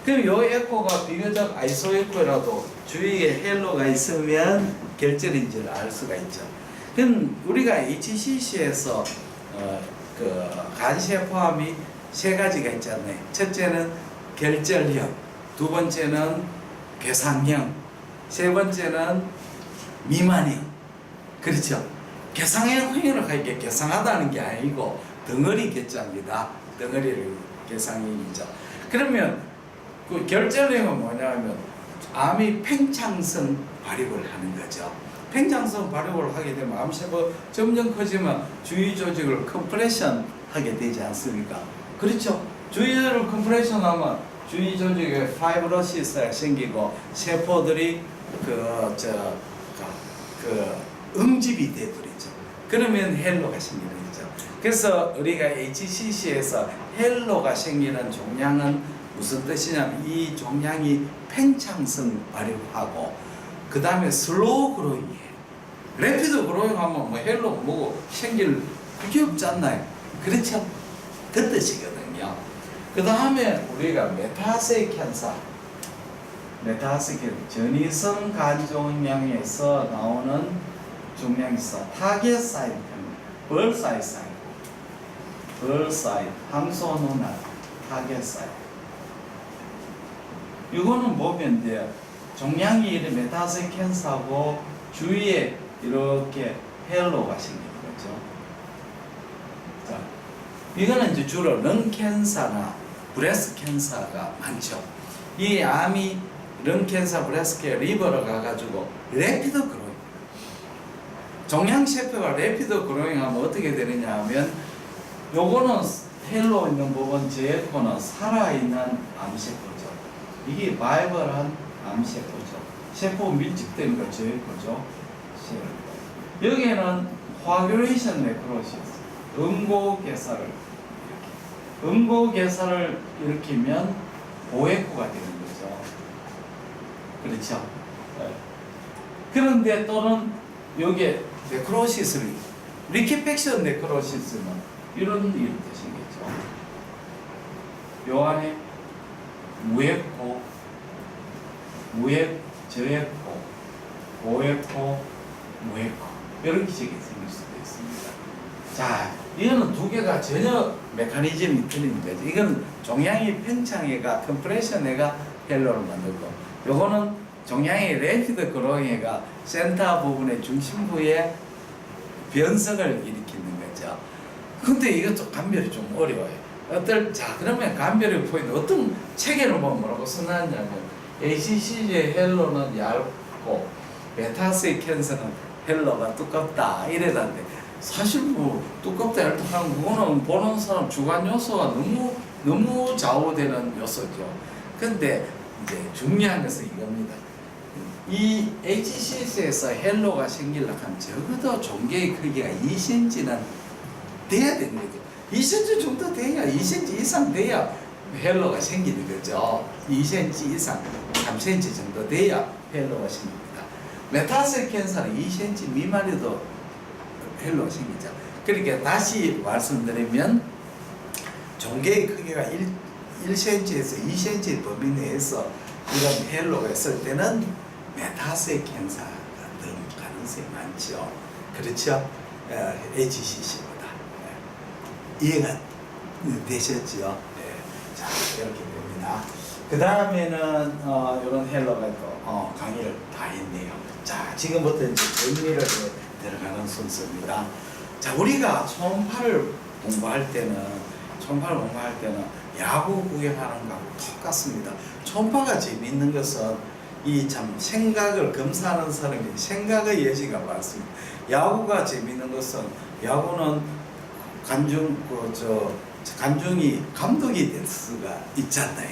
그럼 이 에코가 비교적 아이소에코라도 주위에 헬로가 있으면 결절인지를 알 수가 있죠. 그럼 우리가 HCC에서 그 간세포함이 세 가지가 있잖아요. 첫째는 결절형, 두 번째는 괴상형, 세 번째는 미만형. 그렇죠? 괴상형을 하니까 괴상하다는 게 아니고 덩어리 괴짜입니다. 덩어리를 괴상형이죠. 그러면 그 결절형은 뭐냐면 암이 팽창성 발육을 하는 거죠. 팽창성 발육을 하게 되면 암세포 점점 커지면 주위 조직을 컴프레션 하게 되지 않습니까? 그렇죠. 주위를 컴프레션 하면 주위 조직에 파이브로시스가 생기고 세포들이 응집이 돼버리죠. 그러면 헬로가 생기는 거죠. 그래서 우리가 HCC에서 헬로가 생기는 종양은 무슨 뜻이냐면 이 종양이 팽창성 발육하고 그 다음에 슬로우 그로잉이에요. 래피드 그로잉 하면 뭐 헬로 뭐고 생길 그게 없지 않나요? 그렇죠? 그 뜻이거든요. 그 다음에 우리가 메타세 캔서, 전이성 간종양에서 나오는 종양이 있어. 타겟 사이트, 벌사이 사이트, 항소 누나, 타겟 사이트. 이거는 보면 돼요. 종양이 이렇게 메타세 캔서하고 주위에 이렇게 헬로가 생기는 거죠. 자, 이거는 이제 주로 런 캔서나 브레스트 캔서가 많죠. 이 암이 런 캔서, 브레스트 캔서, 리버로 가가지고 래피드 그로잉. 종양세포가 래피드 그로잉 하면 어떻게 되느냐 하면 요거는 헬로 있는 부분, 제코는 살아있는 암세포죠. 이게 바이벌한 암세포죠. 세포 밀집된 거 제코죠. 여기에는 화교레이션 네크로시스, 음고개사를 음고개사를 일으키면 보에코가 되는 거죠. 그렇죠? 네. 그런데 또는 여기에 네크로시스를 리퀴팩션 네크로시스는 이런 뜻이겠죠. 요 안에 무에코, 저에코, 보에코, 무에코 이런 기색이 생길 수도 있습니다. 자, 이거는 두 개가 전혀 메커니즘이 틀린 거죠. 이건 종양이 팽창해가 컴프레션해가 헬로를 만들고, 요거는 종양이 레피드 그로잉해가 센터 부분의 중심부에 변성을 일으키는 거죠. 근데 이것도 감별이 좀 어려워요. 자, 그러면 감별의 포인트, 어떤 체계를 보면 뭐라고 써놨냐면, ACC의 헬로는 얇고, 메타스의 캔서는 헬로가 두껍다. 이래다는데, 사실 뭐, 두껍다, 얇다 하는 그거는 보는 사람 주관 요소가 너무 좌우되는 요소죠. 근데, 이제 중요한 것은 이겁니다. 이 HCS에서 헬로가 생기려면 적어도 종개의 크기가 2cm는 돼야 되는 거죠. 2cm 정도 돼야, 2cm 이상 돼야 헬로가 생기는 거죠. 2cm 이상, 3cm 정도 돼야 헬로가 생깁니다. 메타셀 캔서는 2cm 미만에도 헬로가 생기죠. 그러니까 다시 말씀드리면 종개의 크기가 1cm에서 2cm 범위 내에서 이런 헬로가 있을 때는 메타셀 캔서가 늘 가능성이 많죠. 그렇죠? HCC보다. 이해가 되셨죠? 네. 자, 이렇게 됩니다. 그 다음에는 이런 헬로가 또 강의를 다 했네요. 자, 지금부터 이제 정리를 들어가는 순서입니다. 자, 우리가 초음파를 공부할 때는 야구 구경하는 거하고 똑같습니다. 초음파가 재미있는 것은 이 참 생각을 검사하는 사람이 생각의 여지가 많습니다. 야구가 재미있는 것은 야구는 관중이 감독이 될 수가 있잖아요.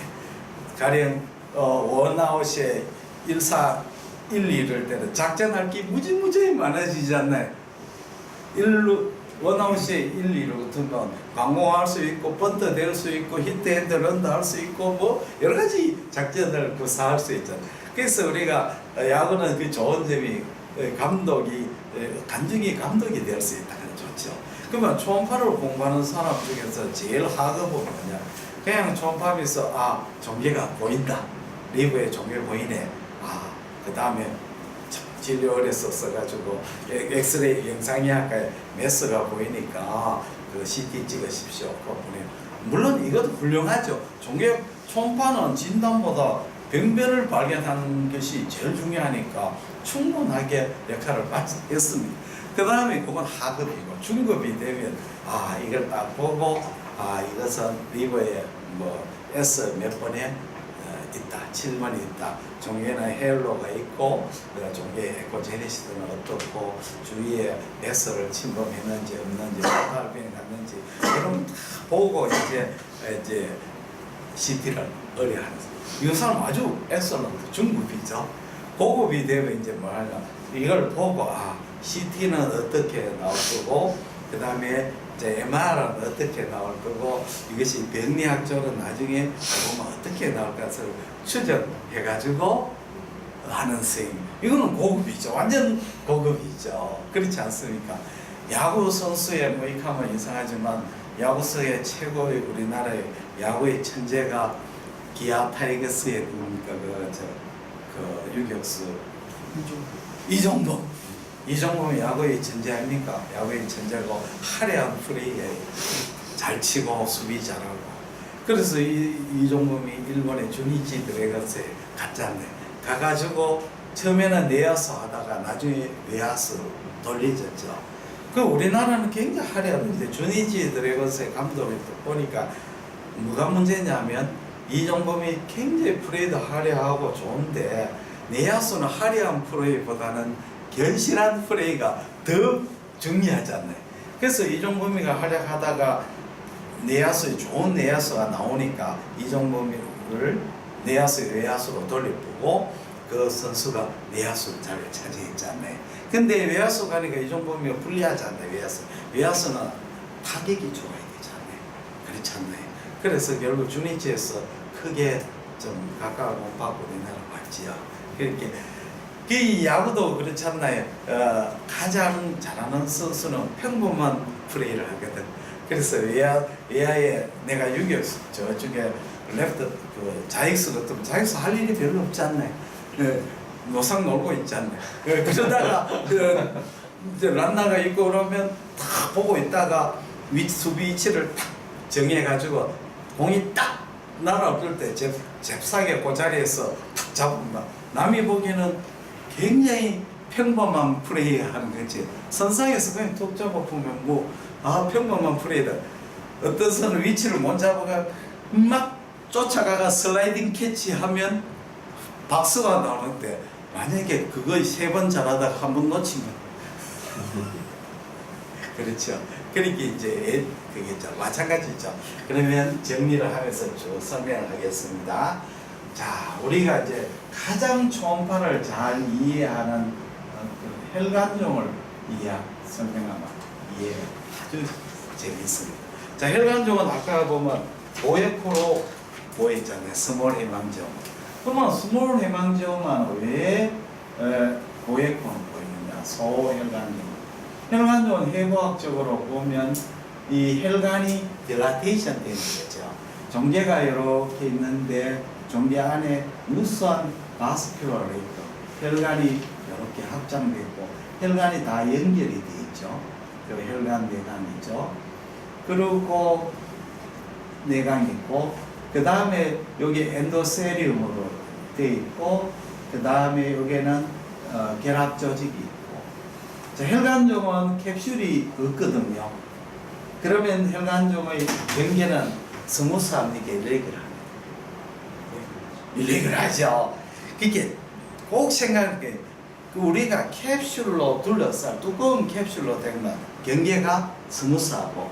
가령 원아웃에 1사 1, 2를 때는 작전할 게 무지무지 많아지잖아요. 원아웃에 1, 2로 두면 방공할 수 있고 번트 될 수 있고 히트 핸드 런드 할 수 있고 뭐 여러 가지 작전을 구사할 수 있잖아요. 그래서 우리가 야구는 그 좋은 점이 관중이 감독이 될 수 있다는 좋죠. 그러면 초음파를 공부하는 사람 중에서 제일 하급은 뭐냐? 그냥 초음파에서 종개가 보인다. 리브의 종개 보이네. 그 다음에 진료원에서 써가지고 엑스레이 영상의학과에 메스가 보이니까 그 CT 찍으십시오. 물론 이것도 훌륭하죠. 종개 초음파는 진단보다 병변을 발견하는 것이 제일 중요하니까 충분하게 역할을 했습니다. 그 다음에 그건 하급이고 중급이 되면 이걸 딱 보고 이것은 리버에 뭐 S 몇 번에 있다, 7번이 있다. 종개는 헬로가 있고 종개의 에코제네시스는 어떻고 주위에 S를 침범했는지 없는지 포탈병이 났는지 그럼 다 보고 이제 CT를 의뢰하는 이 사람 아주 엑셀런트 중급이죠. 고급이 되면 이제 뭐 하냐 이걸 보고 CT는 어떻게 나올 거고 그 다음에 이제 MR은 어떻게 나올 거고 이것이 병리학적으로 나중에 보면 어떻게 나올 것을 추정해가지고 하는 선생님 이거는 고급이죠. 완전 고급이죠. 그렇지 않습니까? 야구 선수에 모익하면 이상하지만 야구수의 최고의 우리나라의 야구의 천재가 기아 타이거스에 누굽니까? 그 유격수 이종범이 야구의 천재 아닙니까? 야구의 천재고 화려한 플레이에 잘 치고 수비 잘하고 그래서 이종범이 일본의 주니치 드래곤스에 갔잖아요. 가가지고 처음에는 내야수 하다가 나중에 외야수로 돌려졌죠. 그 우리나라는 굉장히 화려한데 주니치 드래곤스의 감독을 보니까 뭐가 문제냐면 이종범이 굉장히 플레이도 화려하고 좋은데 내야수는 화려한 플레이보다는 견실한 플레이가 더 중요하잖아요. 그래서 이종범이가 활약하다가 좋은 내야수가 나오니까 이종범이를 내야수 외야수로 돌려보고 그 선수가 내야수를 잘 차지했잖아요. 근데 외야수 가니까 이종범이가 불리하잖아요. 외야수는 타격이 좋아야 되잖아요. 그렇지 않나요? 그래서 결국 주니치에서 크게 좀 가까운 못 받고 우리나라 왔지요. 그렇게 그 야구도 그렇지 않나요? 가장 잘하는 선수는 평범한 플레이를 하거든. 그래서 외야에 내가 유격수 저쪽에 레프트 자익수 같으면 자익수 할 일이 별로 없지 않나요? 노상 놀고 있지 않나요? 그러다가 이제 란나가 있고 그러면 다 보고 있다가 수비 위치를 딱 정해가지고 공이 딱 날아올 때 잽싸게 그 자리에서 탁 잡으면 남이 보기에는 굉장히 평범한 플레이 하는 거지. 선상에서 그냥 툭 잡아보면 평범한 플레이다. 어떤 선은 위치를 못 잡아가 막 쫓아가가 슬라이딩 캐치하면 박수가 나오는데 만약에 그거 3번 잘하다가 한 번 놓치면 그렇죠. 그러니까 이제 그게 마찬가지죠. 그러면 정리를 하면서 쭉 설명을 하겠습니다. 자, 우리가 이제 가장 초음파를 잘 이해하는 그 혈관종을 설명하면 이해 아주 재밌습니다. 자, 혈관종은 아까 보면 고에코로 보였잖아요. 스몰 해망종. 그러면 스몰 해망종은 왜 고에코는 보이느냐? 소혈관종. 혈관종은 해부학적으로 보면 이 혈관이 딜라테이션 되는 거죠. 종괴가 이렇게 있는데 종괴 안에 유수한 바스큘러 레이터, 혈관이 이렇게 확장되고 혈관이 다 연결이 되어 있죠. 혈관 내강이죠. 그리고 내강이 있고 그 다음에 여기 엔도세리움으로 되어 있고 그 다음에 여기는 결합 조직이 있고. 자, 혈관종은 캡슐이 없거든요. 그러면 혈관종의 경계는 스무스합니까? 일레귤하죠. 그게 꼭 생각해. 우리가 캡슐로 둘러싸 두꺼운 캡슐로 되면 경계가 스무스하고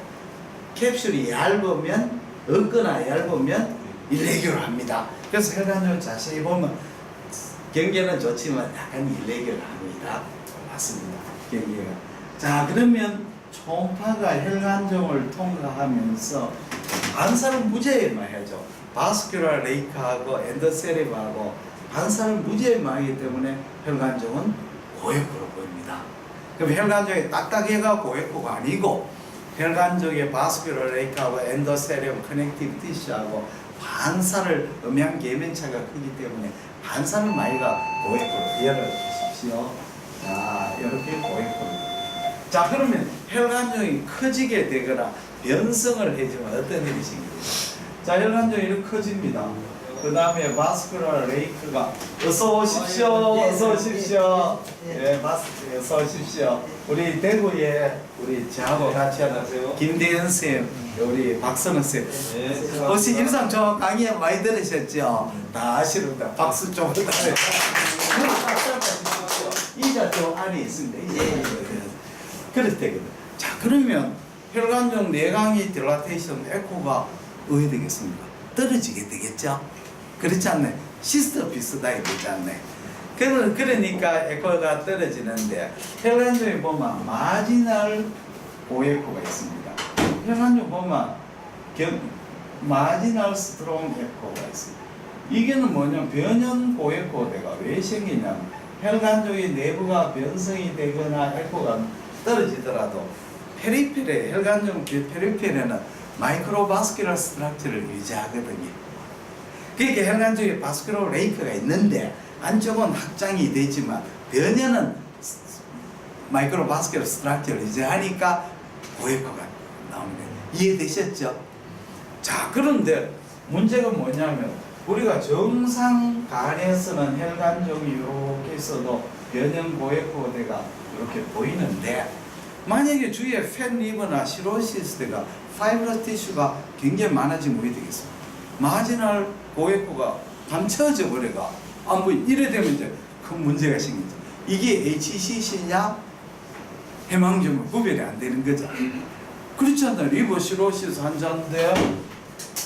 캡슐이 얇으면 없거나 얇으면 일레귤합니다. 그래서 혈관종 자세히 보면 경계는 좋지만 약간 일레귤합니다. 맞습니다. 경계가. 자, 그러면 초음파가 혈관종을 통과하면서 반사를 무지하게 하죠. 바스큘라 레이크하고 엔도세리움하고 반사를 무지하게 하기 때문에 혈관종은 고에코로 보입니다. 그럼 혈관종이 딱딱해가 고에코가 아니고 혈관종의 바스큘라 레이크하고 엔도세리움 커넥티브 티슈하고 반사를 음양 계면차가 크기 때문에 반사를 많이가 고에코로 이해를 주십시오. 자, 이렇게 고에코로. 자, 그러면 혈관종이 커지게 되거나 변성을 해주면 어떤 일이 생깁니까? 자, 혈관종이 이렇게 커집니다. 그 다음에 바스큘라 레이크가 어서 오십시오. 어서 오십시오. 예, 어서 오십시오. 우리 대구에 우리 저하고 같이 하는 김대현 쌤, 우리 박선우 쌤. 혹시 일상 저 강의 많이 들으셨죠? 다 아시는데 박수 좀 부탁드려요. 이자 저 안에 있습니다. 그렇대거든. 자, 그러면 혈관종 내강이 딜라테이션 에코가 어떻게 되겠습니까? 떨어지게 되겠죠? 그렇지 않나요? 시스터 비슷하게 되지 않나요? 그러니까 에코가 떨어지는데 혈관종에 보면 마지널 고에코가 있습니다. 혈관종 보면 마지널 스트롱 에코가 있습니다. 이게는 뭐냐면 변형 고에코대가 왜 생기냐면 혈관종의 내부가 변성이 되거나 에코가 떨어지더라도 페리페레, 혈관종 페리페레는 마이크로바스큘러 스트럭처를 유지하거든요. 그러니까 혈관종에 바스큘러 레이크가 있는데 안쪽은 확장이 되지만 변형은 마이크로바스큘러 스트럭처를 유지하니까 고에코가 나옵니다. 이해되셨죠? 자, 그런데 문제가 뭐냐면 우리가 정상 간에서는 혈관종이 이렇게 있어도 변형 고에코대가 이렇게 보이는데 만약에 주위에 팻 리버나 시로시스가 파이브러스 티슈가 굉장히 많아지면 어떻게 되겠습니까? 마지널 고에코가 감춰져 버려가 뭐 이래 되면 이제 큰 문제가 생기죠. 이게 HCC냐 해망종과 구별이 안 되는 거죠. 그렇지 않나요? 리버 시로시스 환자인데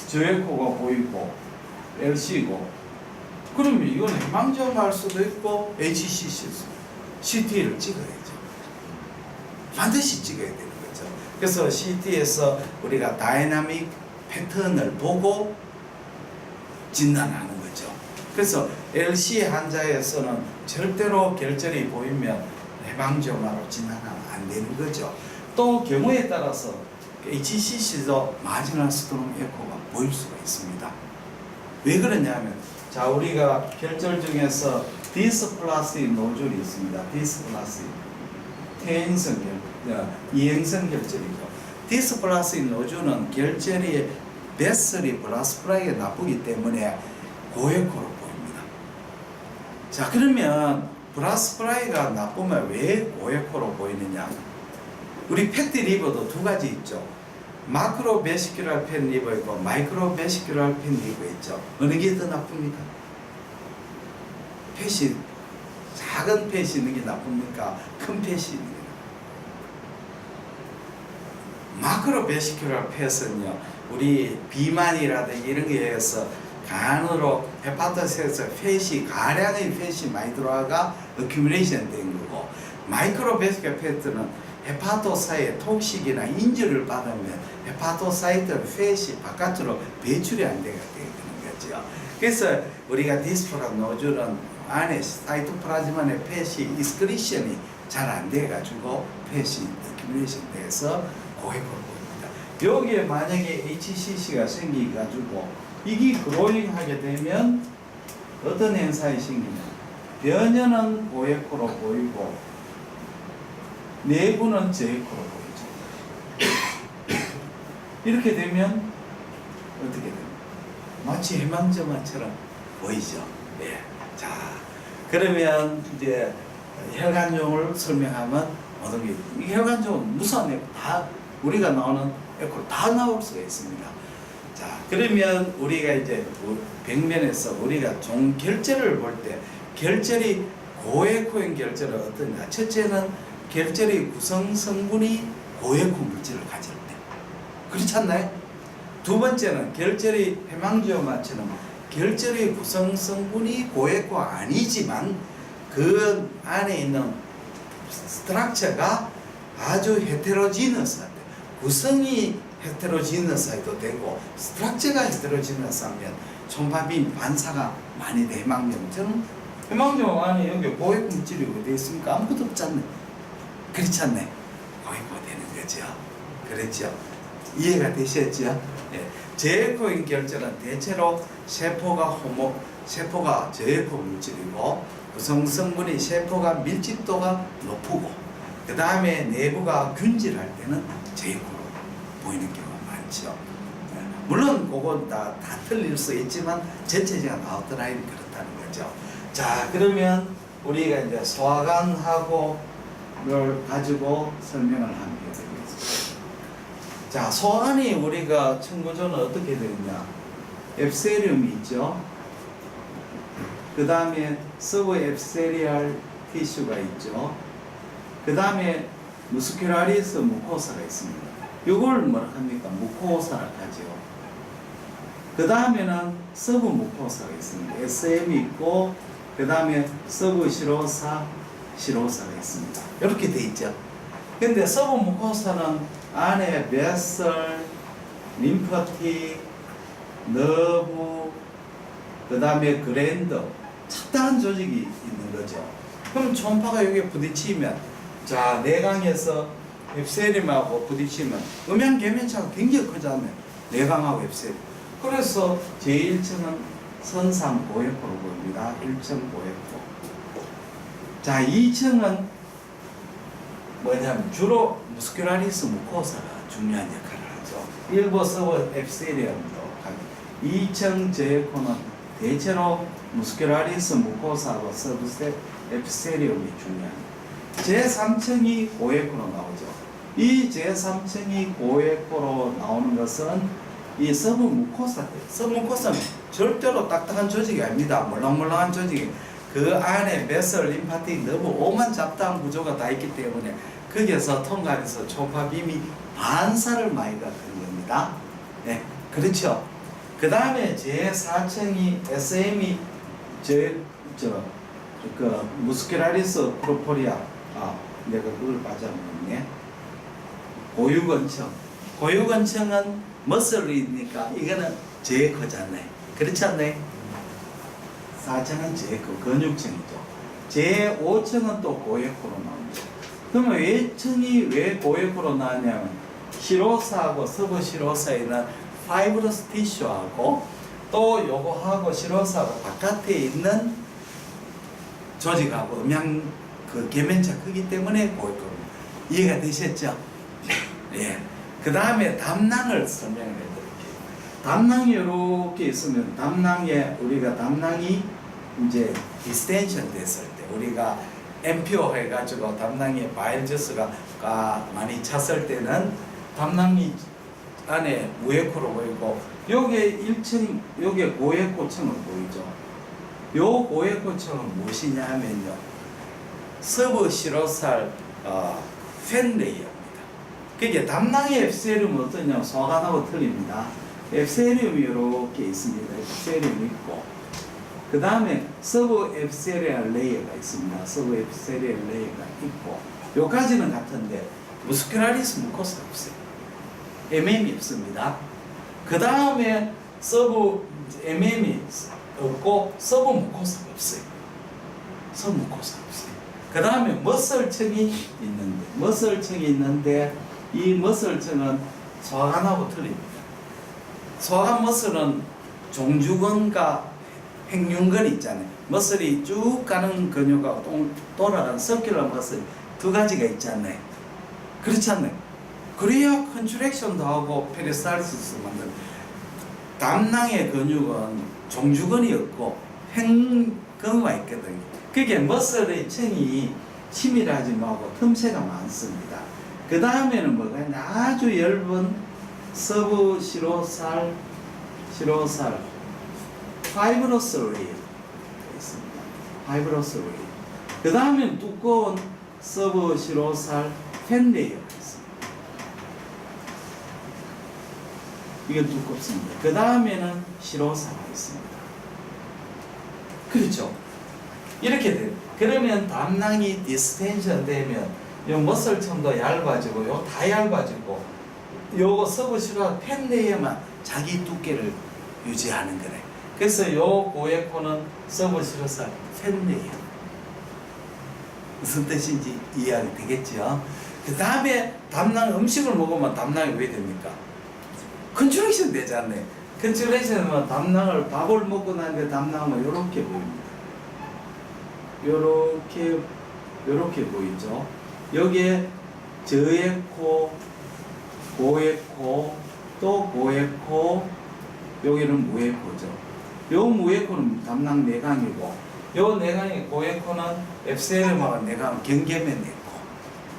저에코가 보이고 LC고 그러면 이건 해망종 할 수도 있고 HCC CT를 찍어야죠. 반드시 찍어야 되는 거죠. 그래서 CT에서 우리가 다이나믹 패턴을 보고 진단하는 거죠. 그래서 LC 환자에서는 절대로 결절이 보이면 해방종으로 진단하면 안 되는 거죠. 또 경우에 따라서 HCC도 마지막 스트롱 에코가 보일 수가 있습니다. 왜 그러냐면 자, 우리가 결절 중에서 디스플라스틱 노즐이 있습니다. 디스플라스틱 퇴행성 결절, 이행성 결절이죠. 디스플라스인 노즐은 결절이 베슬이 블라스프라이에 나쁘기 때문에 고에코로 보입니다. 자, 그러면 블라스프라이가 나쁘면 왜 고에코로 보이느냐? 우리 패티 리버도 두 가지 있죠. 마크로 베시큘랄 펜 리버 있고 마이크로 베시큘랄 펜 리버 있죠. 어느 게 더 나쁩니까? 펫이 작은 펫이 있는 게 나쁩니까? 큰 펫이 있는 게 나쁩니까? 마크로 베시큘랄 펫은요, 우리 비만이라든지 이런 게 해서 간으로 헤파토스에서 펫이 가량의 펫이 많이 들어와가 어큐뮬레이션 된 거고, 마이크로 베시큘랄 펫은 헤파토사의 톡식이나 인주를 받으면 헤파토사이트 펫이 바깥으로 배출이 안 되게 되는 거죠. 그래서 우리가 디스플라 노즐은 안에 사이토플라즈만의 펫이 이스크리션이 잘 안 돼가지고 펫이 어큐뮬레이션 돼서 고액으로 보입니다. 여기에 만약에 HCC가 생기가지고 이게 그로잉 하게 되면 어떤 현상이 생기냐? 변연은 고액으로 보이고 내부는 저액으로 보이죠. 이렇게 되면 어떻게 됩니까? 마치 해망저마처럼 보이죠. 예. 자, 그러면 이제 혈관종을 설명하면 모든 게, 이 혈관종은 무수한 에코 다 우리가 나오는 에코 다 나올 수가 있습니다. 자, 그러면 우리가 이제 백면에서 우리가 종 결절을 볼 때 결절이 고에코인 결절은 어떠냐? 첫째는 결절의 구성 성분이 고에코 물질을 가질 때, 그렇지 않나요? 두 번째는 결절의 해망지오마처럼 결절의 구성 성분이 고에코 아니지만 그 안에 있는 스트럭처가 아주 헤테로지너스할 때, 구성이 헤테로지너스해도 되고 스트럭처가 헤테로지너스하면 초음파빔 반사가 많이 돼. 해망지오마처럼 해망지오 안에 여기 고에코 물질이 어디 있습니까? 아무것도 없잖아요. 그렇지 않나요? 고에코 되는 거죠. 그렇죠? 이해가 되셨죠? 예. 저에코인 결절은 대체로 세포가 저에코 물질이고 구성 성분이 세포가 밀집도가 높고 그 다음에 내부가 균질할 때는 저에코로 보이는 경우가 많죠. 예. 물론 그건 다 틀릴 수 있지만 전체적인 아웃라인이 그렇다는 거죠. 자, 그러면 우리가 이제 소화관하고 를 가지고 설명을 하게 되겠습니다. 자, 소안이 우리가 청구조는 어떻게 되느냐? 앱세리움이 있죠. 그 다음에 서브 앱세리알 티슈가 있죠. 그 다음에 무스큘라리스 무코사가 있습니다. 이걸 뭐라 합니까? 무코사라 하죠. 그 다음에는 서브 무코사가 있습니다. SM이 있고, 그 다음에 서브 시로사가 있습니다. 이렇게 돼 있죠. 근데 서브 무코사는 안에 베슬, 림파틱, 너브, 그 다음에 그랜더, 찹다한 조직이 있는 거죠. 그럼 초음파가 여기에 부딪히면, 자, 내강에서 웹세림하고 부딪히면 음양 계면차가 굉장히 크잖아요. 내강하고 웹세림. 그래서 제1층은 선상 고에코로 보입니다. 1층 고에코. 자, 2층은 뭐냐면 주로 무스큘라리스 무코사가 중요한 역할을 하죠. 일부 서브 앱세리움도 하고, 2층 저에코는 대체로 무스큘라리스 무코사하고 서브 앱세리움이 중요합니다. 제3층이 고에코로 나오죠. 이 제3층이 고에코로 나오는 것은 이 서브 무코사인데, 서브 무코사는 절대로 딱딱한 조직이 아닙니다. 물렁물렁한 조직이 그 안에 베슬, 림파틱, 너무 오만 잡다한 구조가 다 있기 때문에 거기에서 통과해서 초음파빔이 반사를 많이 가는 겁니다. 네, 그렇죠. 그 다음에 제4층이 SM이 무스큘라리스 프로포리아, 내가 그걸 빠져먹네. 고유건층. 고유건층은 머슬이니까 이거는 저에코잖아요. 그렇지 않나요? 4층은 저에코, 근육층이죠. 제5층은 또 고에코로 나옵니다. 그러면 외층이 왜 고에코로 나왔냐면 시로사하고 서브 시로사에는 파이브러스 티슈하고 또 요거하고 시로사하고 바깥에 있는 조직하고 음양 그 계면차 크기 때문에 고에코로 이해가 되셨죠? 예. 그 다음에 담낭을 설명을 해드릴게요. 담낭이 이렇게 있으면 담낭에 우리가 담낭이 이제 디스텐션 됐을 때 우리가 엠피오 해가지고 담낭에 바이러스가 많이 찼을 때는 담낭이 안에 무에코로 보이고 요게 1층 요게 고에코층을 보이죠. 요 고에코층은 무엇이냐 하면요 서브 시로살 팬레이어입니다. 그게 담낭의 앱세륨은 어떠냐 소간하고 틀립니다. 앱세륨이 이렇게 있습니다. 앱세륨이 있고 그 다음에 서브 앱세리얼 레이어가 있습니다. 서브 앱세리얼 레이어가 있고 요까지는 같은데 무스큘라리스 무코사 없어요. MM이 없습니다. 그 다음에 서브 MM이 없고 서브 무코사가 없어요. 서브 무코사 없어요. 그 다음에 머슬층이 있는데 이 머슬층은 소화관하고 틀립니다. 소화관 머슬은 종주근과 횡륜근 있잖아요. 머슬이 쭉 가는 근육하고 돌아가는 서큘러 머슬 두 가지가 있잖아요. 그렇지 않나요? 그래야 컨트랙션도 하고 페리스탈시스 만든 담낭의 근육은 종주근이 없고 횡근과 있거든요. 그게 머슬의 층이 치밀하지 못하고 틈새가 많습니다. 그 다음에는 뭐가 있냐? 아주 얇은 서브 시로살 파이브러스 레이어가 있습니다. 파이브러스 레이어. 그 다음에는 두꺼운 서브 시로살 팬 레이어가 있습니다. 이게 두껍습니다. 그 다음에는 시로사가 있습니다. 그렇죠? 이렇게 돼요. 그러면 담낭이 디스텐션 되면 요 머슬층도 얇아지고 요 다 얇아지고 요거 서브시로 팬 레이어만 자기 두께를 유지하는 거래. 그래서 요 고에코는 서브시로살 팬 레이어. 무슨 뜻인지 이해가 되겠죠? 그 다음에 담낭 음식을 먹으면 담낭이 왜 됩니까? 컨트랙션 되지 않나요? 컨트랙션은 담낭을 밥을 먹고 나니까 담낭은 이렇게 보입니다. 요렇게 보이죠. 여기에 저에코, 고에코, 또 고에코, 여기는 무에코죠. 요 무에코는 담낭 내강이고, 요 내강의 고에코는 앱세름하고 내강 경계면 내코.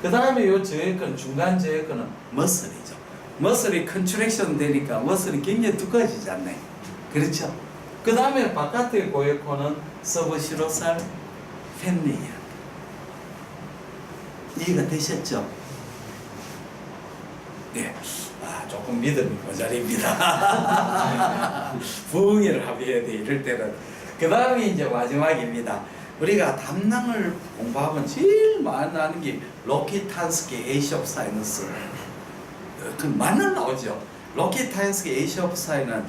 그 다음에 요 저에코는 중간 저에코는 머슬이죠. 머슬이 컨트랙션 되니까 머슬이 굉장히 두꺼워지지 않나요? 그렇죠? 그 다음에 바깥의 고에코는 서브시로살 팬레이어. 이해가 되셨죠? 네. 조금 믿음이 모자립니다. 부흥회를 합의해야 돼, 이럴 때는. 그 다음에 이제 마지막입니다. 우리가 담낭을 공부하면 제일 많이 나는 게 로키탄스키 에이시 오브 사이너스. 그 만날 나오죠. 로키탄스키 에이시 오브 사이는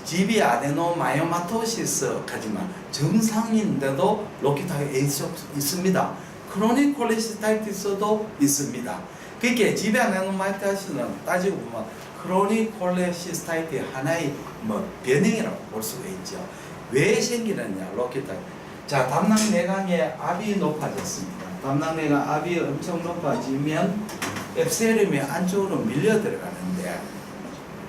집이 아데노마이오마토시스 하지만 정상인데도 로키탄스키 에이시 오브 있습니다. 크로닉 콜레시스타이티스도 있습니다. 그게 집에 아데노마이오마토시스는 따지고 보면 크로닉 콜레시스타이티 하나의 변형이라고 볼 수가 있죠. 왜 생기느냐, 로키탄. 자, 담낭 내강의 압이 높아졌습니다. 담낭 내강 압이 엄청 높아지면 앱세륨이 안쪽으로 밀려 들어가는데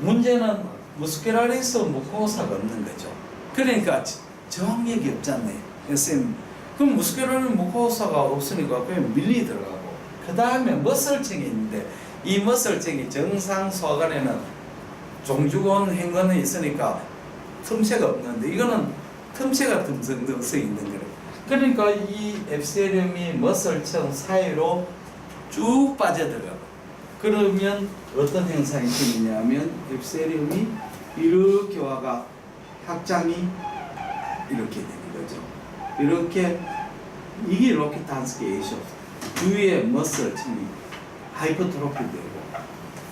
문제는 무스큘라리스 무코사가 없는 거죠. 그러니까 저항력이 없잖아요. SM. 그럼 무스큘라리스 무코사가 없으니까 그냥 밀리 들어가고 그 다음에 머슬층이 있는데 이 머슬층이 정상 소관에는 종주근 행근에 있으니까 틈새가 없는데 이거는 틈새가 듬성듬성 있는 거예요. 그러니까 이 앱세륨이 머슬층 사이로 쭉 빠져들어가고 그러면 어떤 현상이 생기냐면 앱세륨이 이렇게 와가 확장이 이렇게 되는 거죠. 이렇게 이게 로키탄스키 에이시 주위에 머슬층이 하이퍼트로피 되고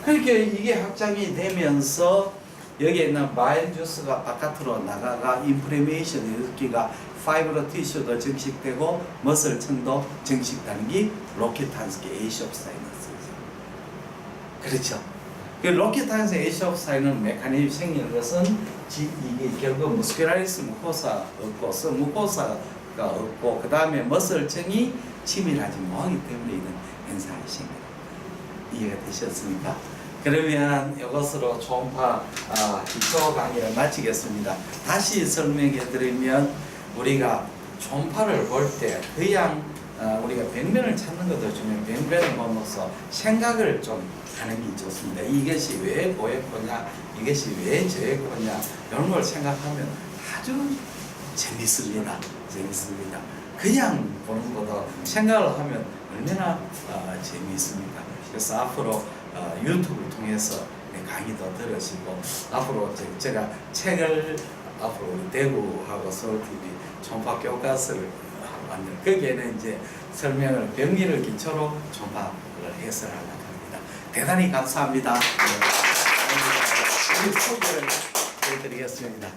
그렇게 이게 확장이 되면서 여기에 있는 바일 주스가 바깥으로 나가가 인플레메이션을 일으키가 파이브로 티슈도 증식되고 머슬층도 증식되는 게 로키탄스키 에이시 오브 사이너스죠. 그렇죠. 그 로키탄스키 에이시 오브 사이너스 메커니즘이 생기는 것은 이게 결국 무스큘라리스 무코사 없고 무코사가 없고 그 다음에 머슬층이 치밀하지 못하기 때문에 이런 현상이 생깁니다. 이해가 되셨습니까? 그러면 이것으로 초음파 기초 강의를 마치겠습니다. 다시 설명해 드리면 우리가 초음파를 볼 때 그냥 우리가 벽면을 찾는 것도 중요해요. 벽면을 보면서 생각을 좀 하는 게 좋습니다. 이것이 왜 고액코냐, 이것이 왜 저액코냐, 이런 걸 생각하면 아주 재밌습니다. 재밌습니다. 그냥 보는 것보다 생각을 하면 얼마나 재미있습니까? 그래서 앞으로 유튜브를 통해서 강의도 들으시고, 앞으로 제가 책을 앞으로 우리 대구하고 서울TV 초음파 교과서를 만들, 거기에는 이제 설명을 병리를 기초로 초음파를 해설하려고 합니다. 대단히 감사합니다. 우리 소개를 해드리겠습니다.